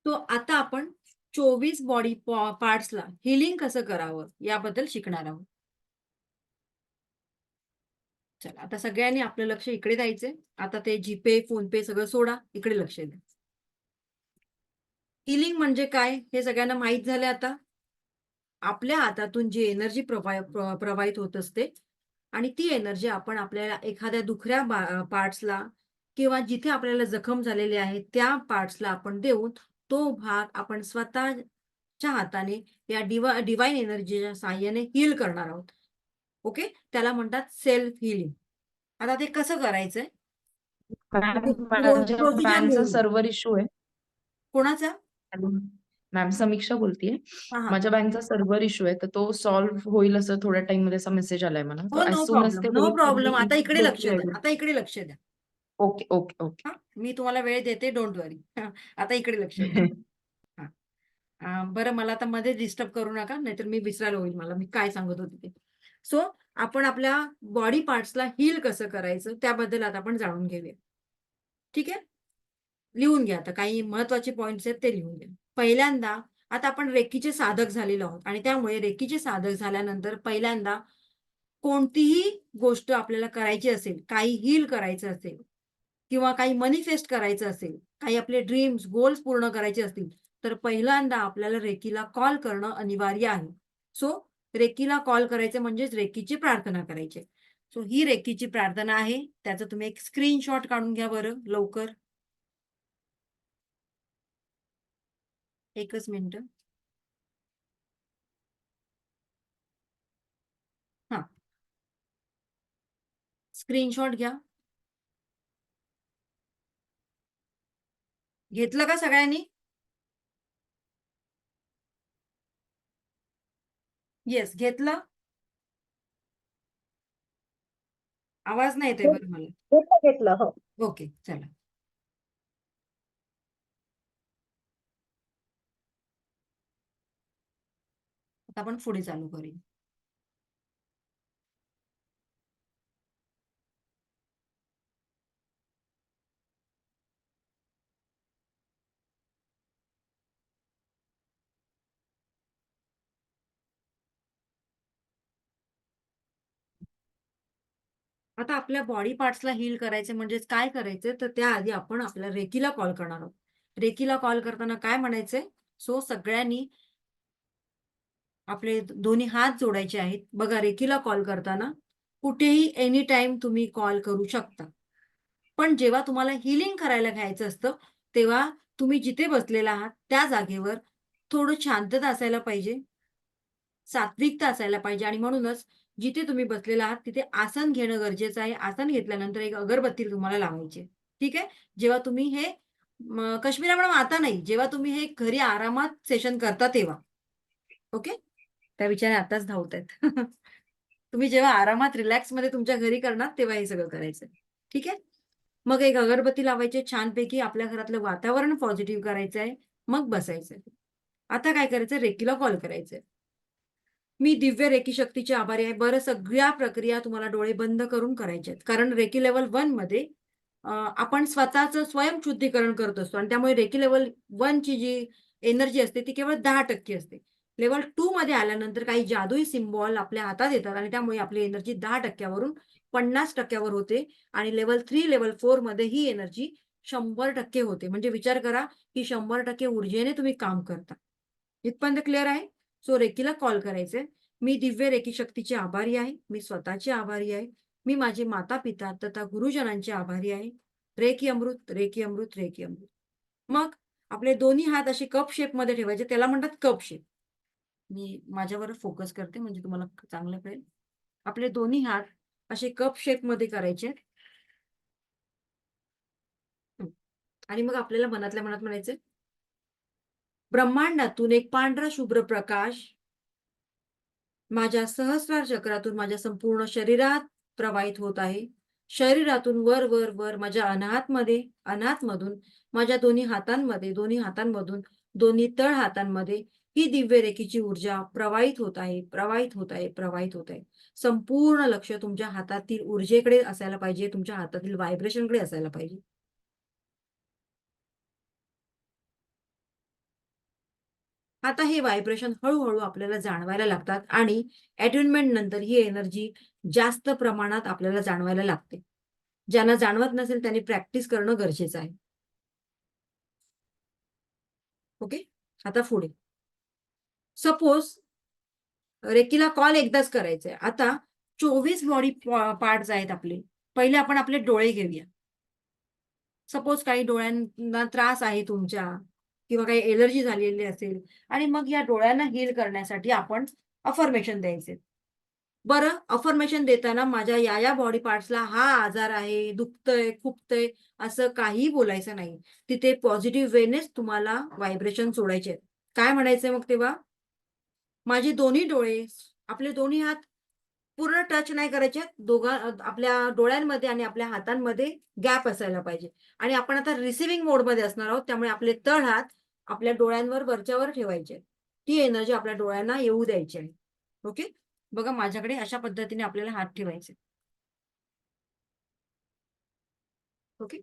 [SPEAKER 2] तो आता आपण 24 बॉडी पार्ट्सला हिलिंग कसं करावं याबद्दल शिकणार आहोत. चला आता सगळ्यांनी आपलं लक्ष इकडे द्यायचंय. आता ते जीपे फोनपे सगळं सोडा, इकडे लक्ष द्या. हिलिंग म्हणजे काय हे सगळ्यांना माहित झालं आता. आपल्या हातातून जी एनर्जी प्रवाहित होत असते आणि ती एनर्जी आपण आपल्याला एखाद्या दुखऱ्या पार्ट्सला किंवा जिथे आपल्याला जखम झालेली आहे त्या पार्ट्सला आपण देऊन तो भाग आपण स्वतःच्या हाताने या डिवाइन एनर्जीच्या साहाय्याने हील करणार आहोत. ओके, त्याला म्हणतात सेल्फ हिलिंग. आता ते कसं करायचंय
[SPEAKER 5] माझ्या
[SPEAKER 2] प्रोसिजर
[SPEAKER 5] बँकचा सर्व्हर इश्यू आहे.
[SPEAKER 2] कोणाचा?
[SPEAKER 5] मॅम समीक्षा बोलतीये.
[SPEAKER 2] हा हा
[SPEAKER 5] माझ्या बँकचा सर्व्हर इश्यू आहे तर तो सॉल्व्ह होईल असं थोड्या टाइम मध्ये असा मेसेज आलाय मला.
[SPEAKER 2] हो, no
[SPEAKER 5] as soon as
[SPEAKER 2] problem
[SPEAKER 5] ते
[SPEAKER 2] नो
[SPEAKER 5] होईल
[SPEAKER 2] प्रॉब्लेम. आता इकडे लक्ष द्या,
[SPEAKER 5] तरी
[SPEAKER 2] आता इकडे लक्ष द्या.
[SPEAKER 5] Okay okay okay.
[SPEAKER 2] हा, मी तुम्हाला वेळ देते, डोंट वरी. आता इकडे लक्ष द्या. बरं, मला आता मध्ये डिस्टर्ब करू नका, नाहीतर मी विसरायला होईल मला मी काय सांगत होते ते. सो आपण आपल्या बॉडी पार्ट्सला हील कसं करायचं त्याबद्दल आता आपण जाणून घेऊया. ठीक आहे, लिहून घ्या. आता काही महत्वाचे पॉइंट्स आहेत ते लिहून घ्या. पहिल्यांदा आता आपण रेकीचे साधक झालेलो आहोत आणि त्यामुळे रेकीचे साधक झाल्यानंतर पहिल्यांदा कोणतीही गोष्ट आपल्याला करायची असेल, काही हील करायचं असेल किंवा काही मॅनिफेस्ट करायचं असेल, काही आपले ड्रीम्स गोल्स पूर्ण करायचे असतील तर पहिल्यांदा आपल्याला रेकीला कॉल करणं अनिवार्य आहे. सो रेकीला कॉल करायचे म्हणजेच रेकीची प्रार्थना करायची. सो ही रेकीची प्रार्थना आहे. त्याचा तुम्ही एक स्क्रीनशॉट काढून घ्या बरं लवकर. एकच मिनिट. हा, स्क्रीनशॉट घ्या. घेतलं का सगळ्यांनी? येस, घेतलं. आवाज नाही येते बरं मला.
[SPEAKER 4] घेतलं हो.
[SPEAKER 2] ओके, चला. आता आपण पुढे चालू करूया. आता आपल्या बॉडी पार्ट्सला हील करायचे म्हणजेच काय करायचं तर त्याआधी आपण आपल्या रेकीला कॉल करणार आहोत. रेकीला कॉल करताना काय म्हणायचंय? सो सगळ्यांनी आपले दोन्ही हात जोडायचे आहेत. बघा, रेकीला कॉल करताना कुठेही एनी टाइम तुम्ही कॉल करू शकता. पण जेव्हा तुम्हाला हिलिंग करायला घ्यायचं असतं तेव्हा तुम्ही जिथे बसलेला आहात त्या जागेवर थोडं शांतता असायला पाहिजे, सात्विकता असायला पाहिजे आणि म्हणूनच जिथे तुम्ही बसलेला आहात तिथे आसन घेणं गरजेचं आहे. आसन घेतल्यानंतर एक अगरबत्ती तुम्हाला लावायची. ठीक आहे. जेव्हा तुम्ही हे कश्मीरा मॅडम आता नाही, जेव्हा तुम्ही हे घरी आरामात सेशन करता तेव्हा. ओके, त्या विचाराने आताच धावत आहेत. तुम्ही जेव्हा आरामात रिलॅक्स मध्ये तुमच्या घरी करणार तेव्हा हे सगळं करायचं. ठीक आहे. मग एक अगरबत्ती लावायची, छानपैकी आपल्या घरातलं वातावरण पॉझिटिव्ह करायचं आहे, मग बसायचंय. आता काय करायचं? रेकीला कॉल करायचंय. मी दिव्य रेकी शक्तीचे आभारी आहे. बरं, सगळ्या प्रक्रिया तुम्हाला डोळे बंद करून करायच्या आहेत कारण रेकी लेवल 1 मध्ये आपण स्वतःचं स्वयंशुद्धीकरण करत असतो आणि त्यामुळे रेकी लेवल 1 ची जी एनर्जी असते ती केवळ 10% असते. लेवल 2 मध्ये आल्यानंतर काही जादुई सिम्बॉल आपल्या हातात येतात आणि त्यामुळे आपली एनर्जी 10% 50% होते आणि लेवल 3 लेवल 4 मध्ये ही एनर्जी 100% होते. म्हणजे विचार करा की 100% ऊर्जेने तुम्ही काम करता. इथपर्यंत क्लिअर आहे? सो रेकीला कॉल करायचे. मी दिव्य रेकी शक्तीची आभारी आहे. मी स्वतःची आभारी आहे. मी माझे माता-पिता तथा गुरुजनांचे आभारी आहे. रेकी अमृत, रेकी अमृत, रेकी अमृत. मग आपले दोन्ही हात असे कप शेप मध्ये ठेवायचे. त्याला म्हणतात कप शेप. मी माझ्यावर फोकस करते म्हणजे तुम्हाला चांगलं कळेल. आपले दोन्ही हात असे कप शेप मध्ये करायचे. आणि मग आपल्याला मनातल्या मनात म्हणायचे, ब्रह्मांडातून एक पांढरा शुभ्र प्रकाश माझ्या सहस्रार चक्रातून माझ्या संपूर्ण शरीरात प्रवाहित होत आहे. शरीरातून वर वर वर माझ्या अनाहतमधून माझ्या दोन्ही हातांमधून दोन्ही तळ हातांमध्ये ही दिव्य रेखीची ऊर्जा प्रवाहित होत आहे, प्रवाहित होत आहे, प्रवाहित होत आहे. संपूर्ण लक्ष तुमच्या हातातील ऊर्जेकडे असायला पाहिजे, तुमच्या हातातील व्हायब्रेशनकडे असायला पाहिजे. आता हे व्हायब्रेशन हळूहळू आपल्याला जाणवायला लागतात आणि अट्युनमेंट नंतर ही एनर्जी जास्त प्रमाणात आपल्याला जाणवायला लागते. ज्यांना जाणवत नसेल त्यांनी प्रॅक्टिस करणं गरजेचं आहे. ओके, आता पुढे सपोज रेकीला कॉल एकदाच करायचा आहे. आता 24 बॉडी पार्ट्स आहेत आपले. पहिले आपण आपले डोळे घेऊया. सपोज काही डोळ्यांना त्रास आहे तुमच्या किंवा काही एलर्जी झालेली असेल आणि मग या डोळ्यांना हील करण्यासाठी आपण अफर्मेशन द्यायचे. बरं, अफर्मेशन देताना माझ्या या बॉडी पार्ट्सला हा आजार आहे, दुखतंय, खुपतंय असं काही बोलायचं नाही. तिथे पॉझिटिव्ह वेनेच तुम्हाला व्हायब्रेशन सोडायचे आहेत. काय म्हणायचंय मग तेव्हा? माझे दोन्ही डोळे, आपले दोन्ही हात पूर्ण टच नाही करायचे. आपल्या डोळ्यांमध्ये आणि आपल्या हातांमध्ये गॅप असायला पाहिजे. आणि आपण आता रिसिव्हिंग मोडमध्ये असणार आहोत, त्यामुळे आपले तळ हात आपल्या डोळ्यांवर वरच्यावर ठेवायचे. ती एनर्जी आपल्या डोळ्यांना येऊ द्यायची आहे. ओके, बघा माझ्याकडे अशा पद्धतीने आपल्याला हात ठेवायचे. ओके,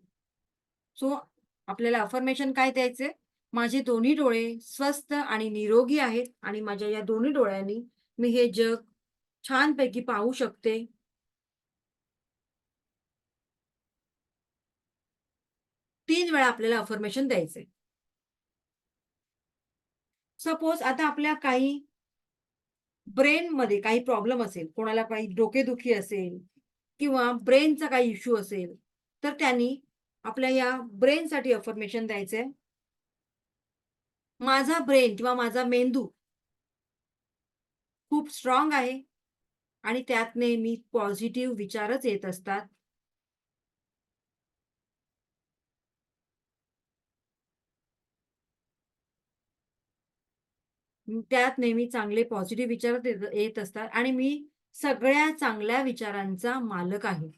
[SPEAKER 2] सो आपल्याला अफर्मेशन काय द्यायचे? माझे दोन्ही डोळे स्वस्थ आणि निरोगी आहेत आणि माझ्या या दोन्ही डोळ्यांनी मी हे जग छानपैकी पाहू शकते. 3 वेळा आपल्याला अफर्मेशन द्यायचे. सपोज आता आपल्या काही ब्रेनमध्ये काही प्रॉब्लेम असेल, कोणाला काही डोकेदुखी असेल किंवा ब्रेनचा काही इश्यू असेल, तर त्यांनी आपल्या या ब्रेनसाठी अफर्मेशन द्यायचे. माझा ब्रेन किंवा माझा मेंदू खूप स्ट्रॉंग आहे आणि त्यात नेहमी पॉझिटिव्ह विचारच येत असतात. त्यात नेहमी चांगले पॉझिटिव्ह विचार येत असतात आणि मी सगळ्या चांगल्या विचारांचा मालक आहे.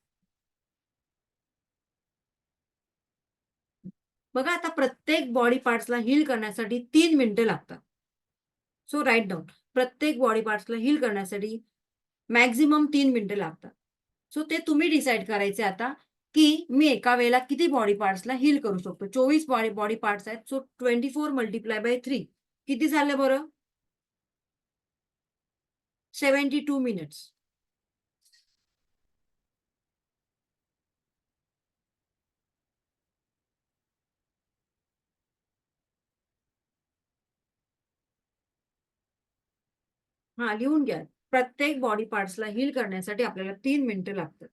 [SPEAKER 2] बघा आता प्रत्येक बॉडी पार्ट्सला हील करण्यासाठी 3 मिनिटं लागतात. So write down. प्रत्येक बॉडी पार्ट्सला हील करण्यासाठी मॅक्झिमम 3 मिनिटं लागतात. सो ते तुम्ही डिसाईड करायचे आता की मी एका वेळेला किती बॉडी पार्ट्सला हील करू शकतो. 24 बॉडी पार्ट्स आहेत. सो 24 मल्टिप्लाय बाय 3 किती झालं बरं? 72 मिनिट्स. हा, लिहून घ्या. प्रत्येक बॉडी पार्ट्सला हील करण्यासाठी आपल्याला 3 मिनिटं लागतात.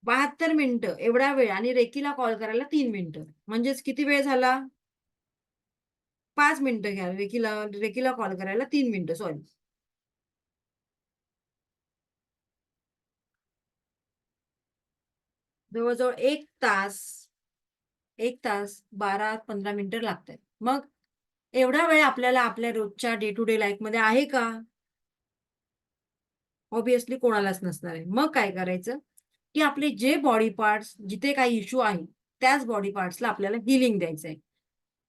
[SPEAKER 2] बहात्तर मिनिटं एवढा वेळ आणि रेकीला कॉल करायला 3 मिनिटं. म्हणजेच किती वेळ झाला? 5 मिनिटं घ्या. रेकीला कॉल करायला 3 मिनिटं, सॉरी. जवळजवळ 1 तास 12-15 मिनिटं लागतात. मग एवढा वेळ आपल्याला आपल्या रोजच्या डे टू डे लाईफमध्ये आहे का? ऑब्व्हियसली कोणालाच नसणार आहे. मग काय करायचं की आपले जे बॉडी पार्ट्स जिथे काही इश्यू आहे त्याच बॉडी पार्ट्सला आपल्याला हिलिंग द्यायचं आहे.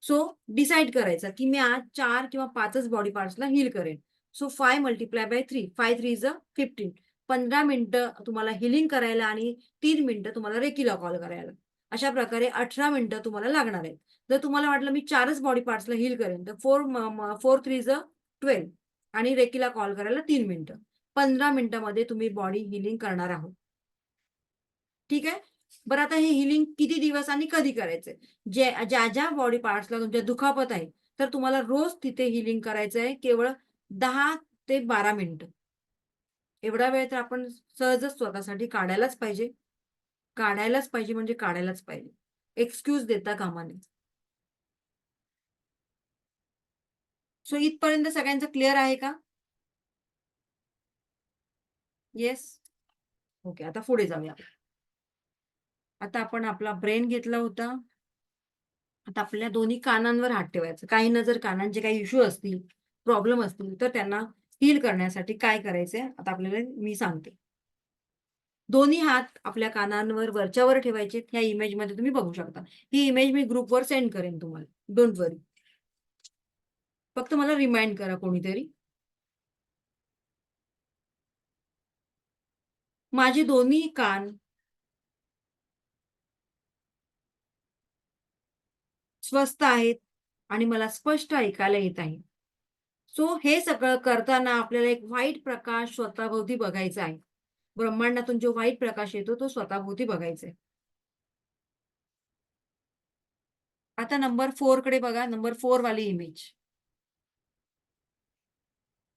[SPEAKER 2] सो डिसाईड करायचं की मी आज 4 किंवा 5च बॉडी पार्ट्सला हील करेन. So 5 multiply by 3, 5 3 is 15. 15 मिनिटं तुम्हाला हिलिंग करायला आणि 3 मिनिटं तुम्हाला रेकीला कॉल करायला. अशा प्रकारे 18 मिनिटं तुम्हाला लागणार आहेत. जर तुम्हाला वाटलं मी 4च बॉडी पार्ट्सला हील करेन तर 4 3 12 आणि रेकीला कॉल करायला 3 मिनिटं. 15 मिनिटामध्ये तुम्ही बॉडी हिलिंग करणार आहोत. ठीक आहे. बरं आता हे हिलिंग किती दिवस आणि कधी करायचंय? ज्या ज्या बॉडी पार्ट्सला तुमच्या दुखापत आहे तर तुम्हाला रोज तिथे हिलिंग करायचं आहे केवळ 10 ते 12 मिनिटं. एवढा वेळ तर आपण सहजच स्वतःसाठी काढायलाच पाहिजे. काढायलाच पाहिजे म्हणजे काढायलाच पाहिजे. एक्सक्यूज देता कामा नये. सो इथपर्यंत सगळ्यांचं क्लिअर आहे का? येस? ओके, आता पुढे जाऊया. आता आपण आपला ब्रेन घेतला होता. आता आपल्या दोन्ही कानांवर हात ठेवायचा. काहींना जर कानांचे काही इश्यू असतील, प्रॉब्लेम असतील तर त्यांना हील करण्यासाठी काय करायचंय आता आपल्याला मी सांगते. दोन्ही हात आपल्या कानांवर वरच्यावर ठेवायचे. ह्या इमेजमध्ये तुम्ही बघू शकता. ही इमेज मी ग्रुपवर सेंड करेन तुम्हाला. डोंट वरी. फक्त मला रिमाइंड करा कोणीतरी. माझे दोन्ही कान स्वस्थ आहेत आणि मला स्पष्ट ऐकायला येत आहे. सो हे सगळं करताना आपल्याला एक व्हाईट प्रकाश स्वतःभोवती बघायचा आहे. ब्रह्मांडातून जो व्हाईट प्रकाश येतो तो स्वतःभोवती बघायचा आहे. आता नंबर 4 कडे बघा. नंबर 4 वाली इमेज.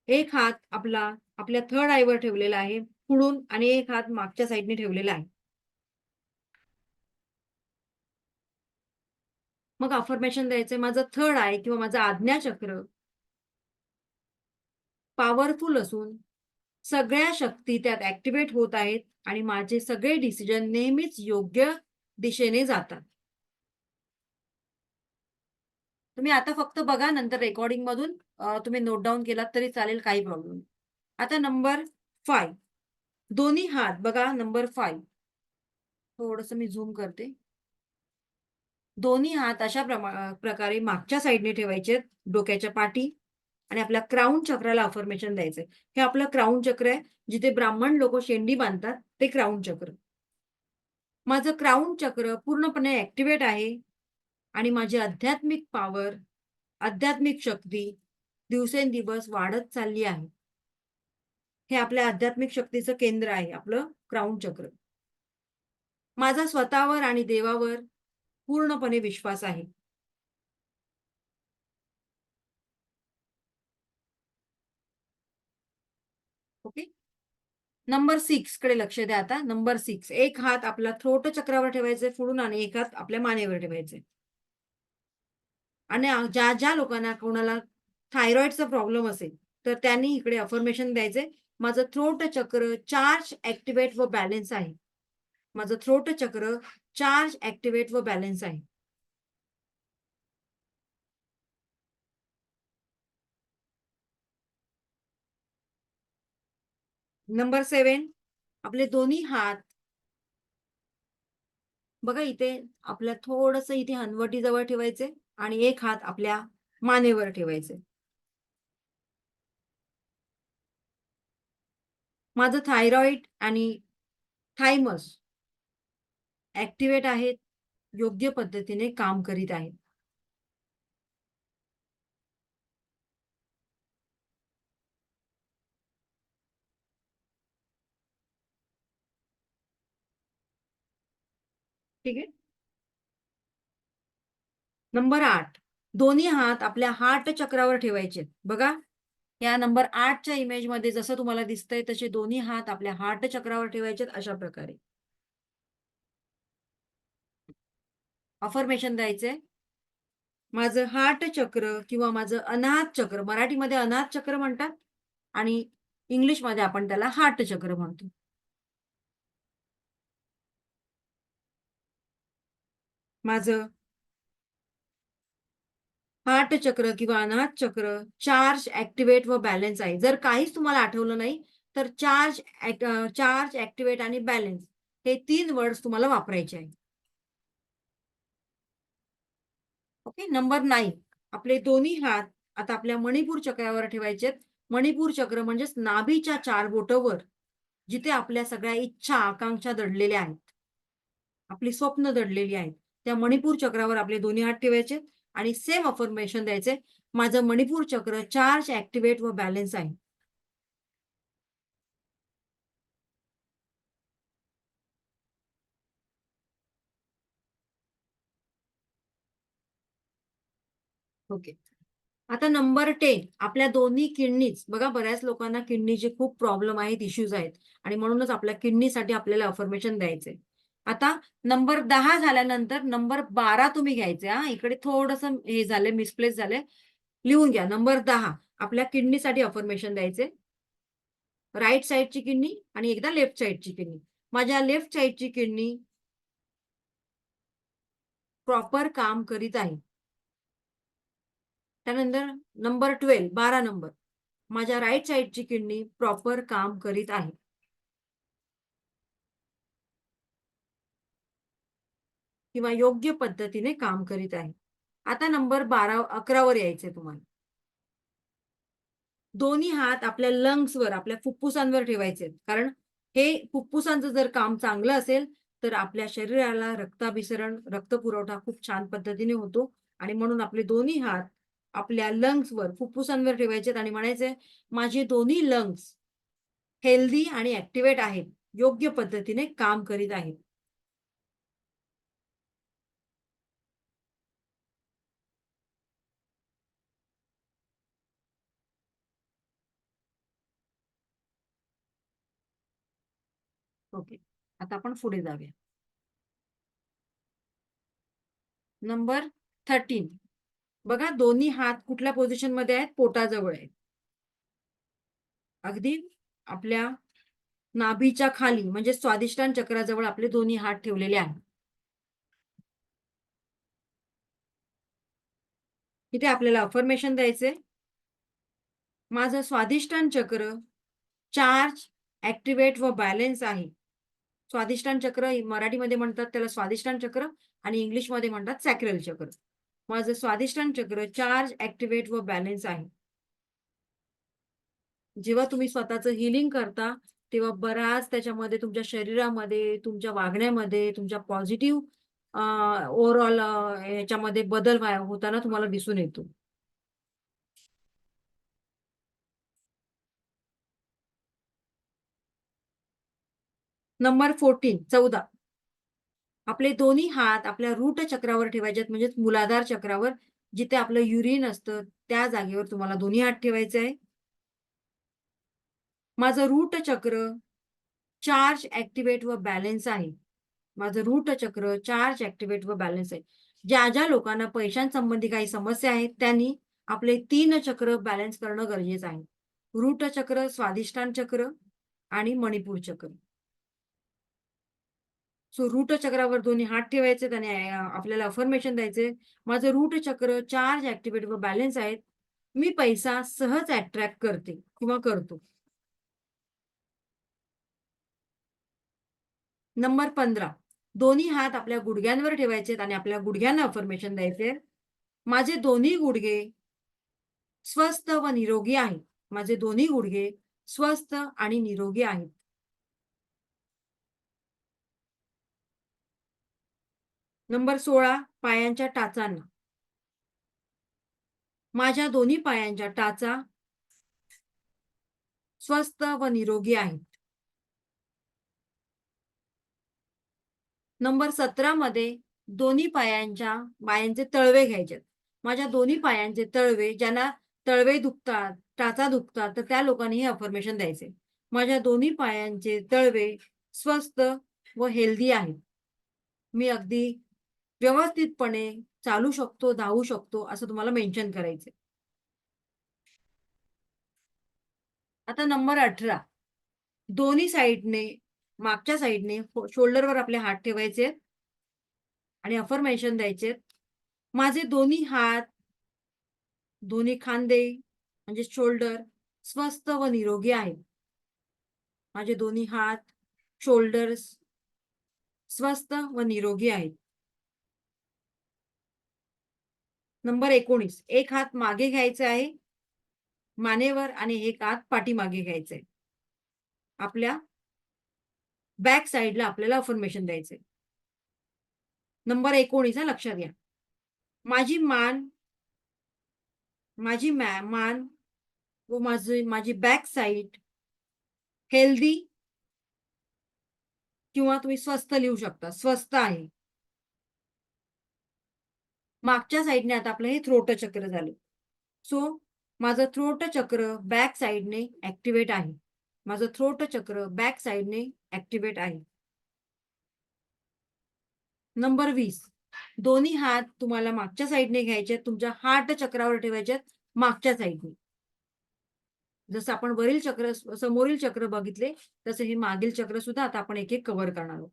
[SPEAKER 2] एक हात आपल्या थर्ड आयवर ठेवलेला आहे पुढून आणि एक हात मागच्या साईडने ठेवलेला आहे. मग अफर्मेशन द्यायचंय, माझं थर्ड आय किंवा माझं आज्ञाचक्र पॉवरफुल असून सगळ्या शक्ती त्यात ऍक्टिव्हेट होत आहेत आणि माझे सगळे डिसिजन नेहमीच योग्य दिशेने जातात. तुम्ही आता फक्त बघा, नंतर रेकॉर्डिंग मधून तुम्ही नोट डाऊन केलात तरी चालेल, काही प्रॉब्लेम नाही. आता नंबर 5. दोन्ही हात बघा. नंबर 5 थोडस मी झूम करते. दोन्ही हात अशा प्रकारे मागच्या साईडने ठेवायचे डोक्याच्या पाठी आणि आपल्या क्राऊन चक्राला अफर्मेशन द्यायचंय. हे आपलं क्राऊन चक्र आहे. जिथे ब्राह्मण लोक शेंडी बांधतात ते क्राऊन चक्र. माझं क्राऊन चक्र पूर्णपणे ऍक्टिव्हेट आहे आणि माझी आध्यात्मिक पॉवर, आध्यात्मिक शक्ती दिवसेंदिवस वाढत चालली आहे. हे आपल्या आध्यात्मिक शक्तीचं केंद्र आहे, आपलं क्राऊन चक्र. माझा स्वतःवर आणि देवावर पूर्णपणे विश्वास आहे. ओके. नंबर 6 कडे लक्ष द्या. आता नंबर 6. एक हात आपला थ्रोट चक्रावर ठेवायचे पुढून आणि एक हात आपल्या मानेवर ठेवायचे. आणि ज्या ज्या लोकांना कोणाला थायरॉइडचा प्रॉब्लेम असेल तर त्यांनी इकडे अफर्मेशन द्यायचे. माझं थ्रोट चक्र चार्ज, ऍक्टिव्हेट व बॅलन्स आहे. माझं थ्रोट चक्र चार्ज, ऍक्टिव्हेट व बॅलन्स आहे. नंबर 7. आपले दोन्ही हात बघा इथे आपल्या थोडस इथे हनवटी जवळ ठेवायचे आणि एक हात आपल्या मानेवर ठेवायचे. माझं थायरॉइड आणि थायमस ऍक्टिव्हेट आहेत, योग्य पद्धतीने काम करीत आहेत. ठीक आहे. नंबर 8. दोन्ही हात आपल्या हार्ट चक्रावर ठेवायचे. बघा या नंबर 8च्या इमेज मध्ये जसं तुम्हाला दिसतंय तसे दोन्ही हात आपल्या हार्ट चक्रावर ठेवायचे अशा प्रकारे. अफर्मेशन द्यायचंय. माझं हार्ट चक्र किंवा माझं अनाहत चक्र, मराठीमध्ये अनाहत चक्र म्हणतात आणि इंग्लिशमध्ये आपण त्याला हार्ट चक्र म्हणतो. माझं हार्ट चक्र किंवा अनाहत चक्र चार्ज, ऍक्टिव्हेट व बॅलन्स आहे. जर काहीच तुम्हाला आठवलं नाही तर चार्ज, ऍक्टिव्हेट आणि बॅलन्स हे 3 वर्ड्स तुम्हाला वापरायचे आहे. ओके. नंबर 9. आपले दोन्ही हात आता आपल्या मणिपूर चक्रावर ठेवायचे. मणिपूर चक्र म्हणजेच नाभीच्या 4 बोटावर जिथे आपल्या सगळ्या इच्छा, आकांक्षा दडलेल्या आहेत. आपली स्वप्न दडलेली आहेत, त्या मणिपूर चक्रावर आपले दोन्ही हात ठेवायचे आणि सेम अफर्मेशन द्यायचे, माझं मणिपूर चक्र चार्ज, ऍक्टिव्हेट व बॅलन्स आहे. ओके. आता नंबर 10, आपल्या दोन्ही किडनीज बघा, बऱ्याच लोकांना किडनीचे खूप प्रॉब्लेम आहेत, इश्यूज आहेत आणि म्हणूनच आपल्या किडनीसाठी आपल्याला अफर्मेशन द्यायचे. आता नंबर 10 झाल्यानंतर नंबर 12 तुम्ही घ्यायचे. इकडे थोडंसं हे झालंय, मिसप्लेस झालंय. लिहून घ्या. नंबर 10 आपल्या किडनीसाठी अफर्मेशन द्यायचे. राईट साईडची किडनी आणि एकदा लेफ्ट साईडची किडनी. माझ्या लेफ्ट साईडची किडनी प्रॉपर काम करीत आहे. त्यानंतर नंबर 12 नंबर, माझ्या राईट साईडची किडनी प्रॉपर काम करीत आहे. किंवा योग्य पद्धतीने काम करीत आहे. आता नंबर 11 वर यायचंय तुम्हाला. दोन्ही हात आपल्या लंग्सवर, आपल्या फुफ्फुसांवर ठेवायचे, कारण हे फुफ्फुसांचं जर काम चांगलं असेल तर आपल्या शरीराला रक्ताभिसरण, रक्तपुरवठा खूप छान पद्धतीने होतो आणि म्हणून आपले दोन्ही हात आपल्या लंग्सवर, फुफ्फुसांवर ठेवायचे आणि म्हणायचे, माझे दोन्ही लंग्स हेल्दी आणि ऍक्टिव्हेट आहेत, योग्य पद्धतीने काम करीत आहेत. ओके. आता आपण पुढे जाऊया. नंबर 13 बघा, दोन्ही हात कुठल्या पोझिशन मध्ये आहेत? पोटाजवळ आहेत. अगदी आपल्या नाभीच्या खाली म्हणजे स्वादिष्टान चक्राजवळ आपले दोन्ही हात ठेवलेले आहेत. इथे आपल्याला अफर्मेशन द्यायचे, माझं स्वादिष्टान चक्र चार्ज, ऍक्टिव्हेट व बॅलन्स आहे. स्वादिष्टान चक्र मराठीमध्ये म्हणतात त्याला स्वादिष्टान चक्र आणि इंग्लिशमध्ये म्हणतात सॅक्रल चक्र. माझं स्वादिष्टान चक्र चार्ज, ऍक्टिव्हेट व बॅलन्स आहे. जेव्हा तुम्ही स्वतःचं हिलिंग करता तेव्हा बराच त्याच्यामध्ये तुमच्या शरीरामध्ये, तुमच्या वागण्यामध्ये, तुमच्या पॉझिटिव्ह ओव्हरऑल याच्यामध्ये बदल होताना तुम्हाला दिसून येतो. नंबर 14 आपले दोन्ही हात आपल्या रूट चक्रावर ठेवायचे, म्हणजेच मूलाधार चक्रावर, जिथे आपलं युरिन असतं त्या जागेवर तुम्हाला दोन्ही हात ठेवायचे आहे. माझं रूट चक्र चार्ज, ऍक्टिव्हेट व बॅलन्स आहे. माझं रूट चक्र चार्ज, ऍक्टिव्हेट व बॅलन्स आहे. ज्या ज्या लोकांना पैशांसंबंधी काही समस्या आहेत त्यांनी आपले 3 चक्र बॅलन्स करणं गरजेचं आहे. रूट चक्र, स्वादिष्टान चक्र आणि मणिपूर चक्र. सो रूट चक्रावर दोन्ही हात ठेवायचे आणि आपल्याला अफर्मेशन द्यायचे, माझं रूट चक्र चार्ज, ऍक्टिव्हेट व बॅलन्स आहेत. मी पैसा सहज अट्रॅक्ट करते किंवा करतो. नंबर 15 दोन्ही हात आपल्या गुडघ्यांवर ठेवायचे आणि आपल्या गुडघ्यांना अफर्मेशन द्यायचे, माझे दोन्ही गुडघे स्वस्थ व निरोगी आहेत. माझे दोन्ही गुडघे स्वस्थ आणि निरोगी आहेत. नंबर 16 पायांच्या टाचांना, माझ्या दोन्ही पायांच्या टाचा स्वस्थ व निरोगी आहेत. नंबर 17 मध्ये दोन्ही पायांचे तळवे घ्यायचे. माझ्या दोन्ही पायांचे तळवे, ज्यांना तळवे दुखतात, टाचा दुखतात, तर त्या लोकांनी हे अफर्मेशन द्यायचे, माझ्या दोन्ही पायांचे तळवे स्वस्थ व हेल्दी आहेत. मी अगदी व्यवस्थितपणे चालू शकतो, धावू शकतो, असं तुम्हाला मेन्शन करायचे. आता नंबर 18 दोन्ही साईडने, मागच्या साईडने शोल्डरवर आपले हात ठेवायचे आणि अफर्मेशन द्यायचे, माझे दोन्ही हात, दोन्ही खांदे म्हणजे शोल्डर स्वस्थ व निरोगी आहेत. माझे दोन्ही हात, शोल्डर्स स्वस्थ व निरोगी आहेत. नंबर 19 एक हात मागे घ्यायचा आहे मानेवर आणि एक हात पाठीमागे घ्यायचा आहे. आपल्या बॅक साईडला आपल्याला अफर्मेशन द्यायचे, नंबर 19 लक्षात घ्या. माझी मान व माझी बॅक साईड हेल्दी किंवा तुम्ही स्वस्थ लिहू शकता. स्वस्थ आहे. मागच्या साईडने आता आपलं हे थ्रोट चक्र झालं. सो माझं थ्रोट चक्र बॅक साईडने ऍक्टिव्हेट आहे. माझं थ्रोट चक्र बॅक साईडने ऍक्टिव्हेट आहे. नंबर 20 दोन्ही हात तुम्हाला मागच्या साईडने घ्यायचे, तुमच्या हार्ट चक्रावर ठेवायचे मागच्या साईडने. जसं आपण वरील चक्र समोरील चक्र बघितले तसे हे मागील चक्र सुद्धा आता आपण एक एक कव्हर करणार आहोत.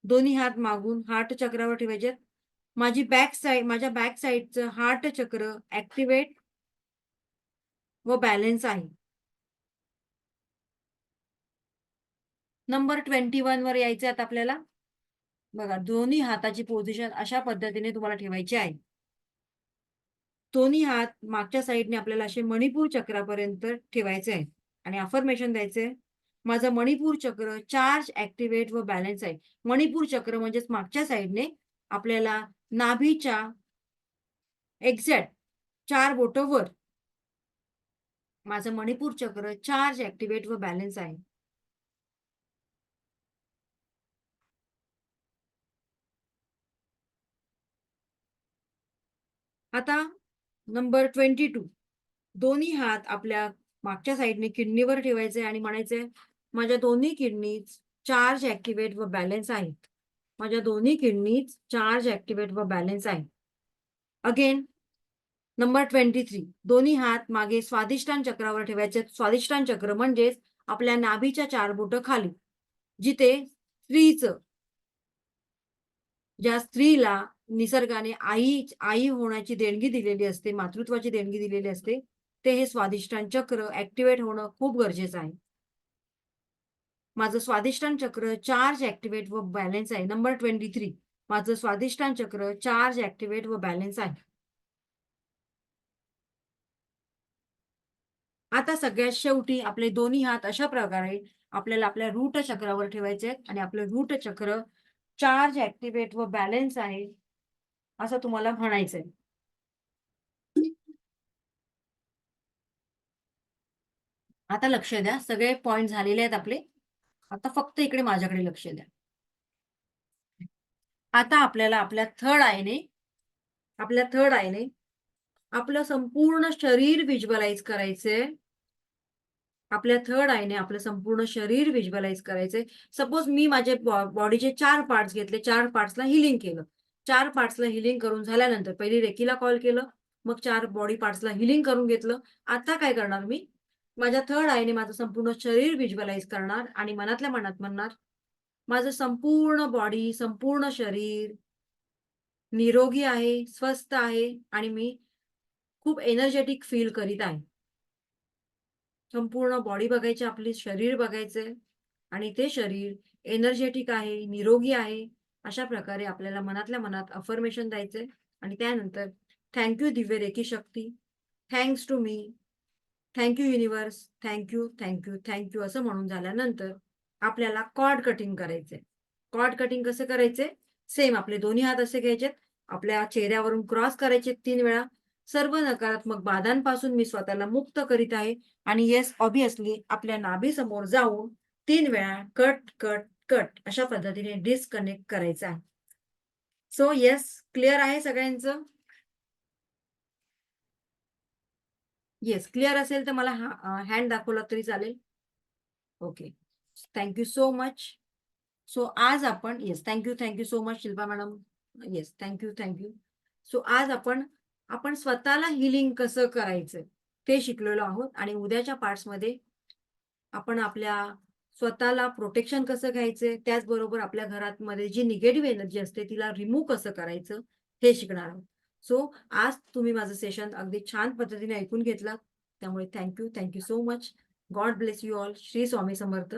[SPEAKER 2] दोन्ही हात मागून हार्ट चक्रावर ठेवायचे. माझ्या बॅक साईडचं हार्ट चक्र ऍक्टिव्हेट व बॅलन्स आहे. नंबर 21 वर यायचं आता आपल्याला. बघा दोन्ही हाताची पोझिशन अशा पद्धतीने तुम्हाला ठेवायची आहे. दोन्ही हात मागच्या साईडने आपल्याला असे मणिपूर चक्रापर्यंत ठेवायचे आहे आणि अफर्मेशन द्यायचे. माझं मणिपूर चक्र चार्ज ऍक्टिव्हेट व बॅलन्स आहे. मणिपूर चक्र म्हणजेच मागच्या साईडने आपल्याला नाभीच्या एक्झॅक्ट 4 बोट वर माझं मणिपूर चक्र चार्ज ऍक्टिव्हेट व बॅलन्स आहे. आता नंबर 22 दोन्ही हात आपल्या मागच्या साईडने किडनीवर ठेवायचे आणि म्हणायचे माझ्या दोन्ही किडनीज चार्ज ऍक्टिव्हेट व बॅलन्स आहेत. माझ्या दोन्ही किडनीज चार्ज ऍक्टिव्हेट व बॅलन्स आहेत. अगेन नंबर 23 दोन्ही हात मागे स्वादिष्टान चक्रावर ठेवायचे. स्वादिष्टान चक्र म्हणजेच आपल्या नाभीच्या 4 बोटं खाली, जिथे ज्या स्त्रीला निसर्गाने आई होण्याची देणगी दिलेली असते, मातृत्वाची देणगी दिलेली असते, ते हे स्वादिष्टान चक्र ऍक्टिव्हेट होणं खूप गरजेचं आहे. माझं स्वादिष्टान चक्र चार्ज ऍक्टिव्हेट व बॅलन्स आहे. नंबर 23 माझं स्वादिष्टान चक्र चार्ज ऍक्टिव्हेट व बॅलन्स आहे. आता सगळ्यात शेवटी आपले दोन्ही हात अशा प्रकारे आपल्याला आपल्या रूट चक्रावर ठेवायचे आहेत आणि आपलं रूट चक्र चार्ज ऍक्टिव्हेट व बॅलन्स आहे असं तुम्हाला म्हणायचंय. आता लक्ष द्या, सगळे पॉइंट झालेले आहेत आपले. आता फक्त इकडे माझ्याकडे लक्ष द्या. आता आपल्याला आपल्या थर्ड आयने आपलं संपूर्ण शरीर व्हिज्युअलाइज करायचंय. आपल्या थर्ड आयने आपलं संपूर्ण शरीर व्हिज्युअलाइज करायचंय. सपोज मी माझे बॉडीचे 4 पार्ट्स घेतले, 4 पार्ट्सला हिलिंग केलं. 4 पार्ट्सला हिलिंग करून झाल्यानंतर पहिली रेकीला कॉल केलं, मग 4 बॉडी पार्ट्सला हिलिंग करून घेतलं. आता काय करणार मी? माझ्या थर्ड आयने माझं संपूर्ण शरीर व्हिज्युअलाइज करणार आणि मनातल्या मनात म्हणणार माझं संपूर्ण बॉडी, संपूर्ण शरीर निरोगी आहे, स्वस्थ आहे आणि मी खूप एनर्जेटिक फील करीत आहे. संपूर्ण बॉडी बघायची, आपली शरीर बघायचंय आणि ते शरीर एनर्जेटिक आहे, निरोगी आहे. अशा प्रकारे आपल्याला मनातल्या मनात अफर्मेशन द्यायचंय आणि त्यानंतर थँक्यू दिव्य रेकी शक्ती, thanks to me, thank you universe, thank you thank you thank you असं म्हणून झाल्यानंतर आपल्याला कॉर्ड कटिंग करायचंय. कॉर्ड कटिंग कसं करायचंय? सेम आपले दोन्ही हात असे घ्यायचे, आपल्या चेहऱ्यावरून क्रॉस करायचे 3 वेळा. सर्व नकारात्मक बाधांपासून मी स्वतःला मुक्त करीत आहे आणि येस ऑब्विसली आपल्या नाभीसमोर जाऊन 3 वेळा कट कट कट अशा पद्धतीने डिस्कनेक्ट करायचं आहे. सो येस, क्लिअर आहे सगळ्यांचं? येस, क्लिअर असेल तर मला हँड दाखवला तरी चालेल. Okay, thank you so much. So आज आपण yes thank you so much Shilpa madam. Yes thank you. So आज आपण स्वतःला हिलिंग कसं करायचं ते शिकलेलो आहोत आणि उद्याच्या पार्ट्समध्ये आपण आपल्या स्वतःला प्रोटेक्शन कसं घ्यायचं, त्याचबरोबर आपल्या घरामध्ये जी निगेटिव्ह एनर्जी असते तिला रिमूव्ह कसं करायचं हे शिकणार आहोत. सो आज तुम्ही माझं सेशन अगदी छान पद्धतीने ऐकून घेतलं, त्यामुळे thank you so much. God bless you all. Shri Swami Samarth.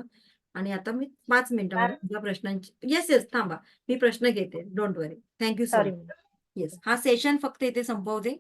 [SPEAKER 2] आणि आता मी 5 मिनिटांमध्ये तुमच्या प्रश्नांची येस थांबा, मी प्रश्न घेते, don't worry. Thank you so
[SPEAKER 6] sorry
[SPEAKER 2] much. Yes, हा सेशन फक्त इथे संपवते.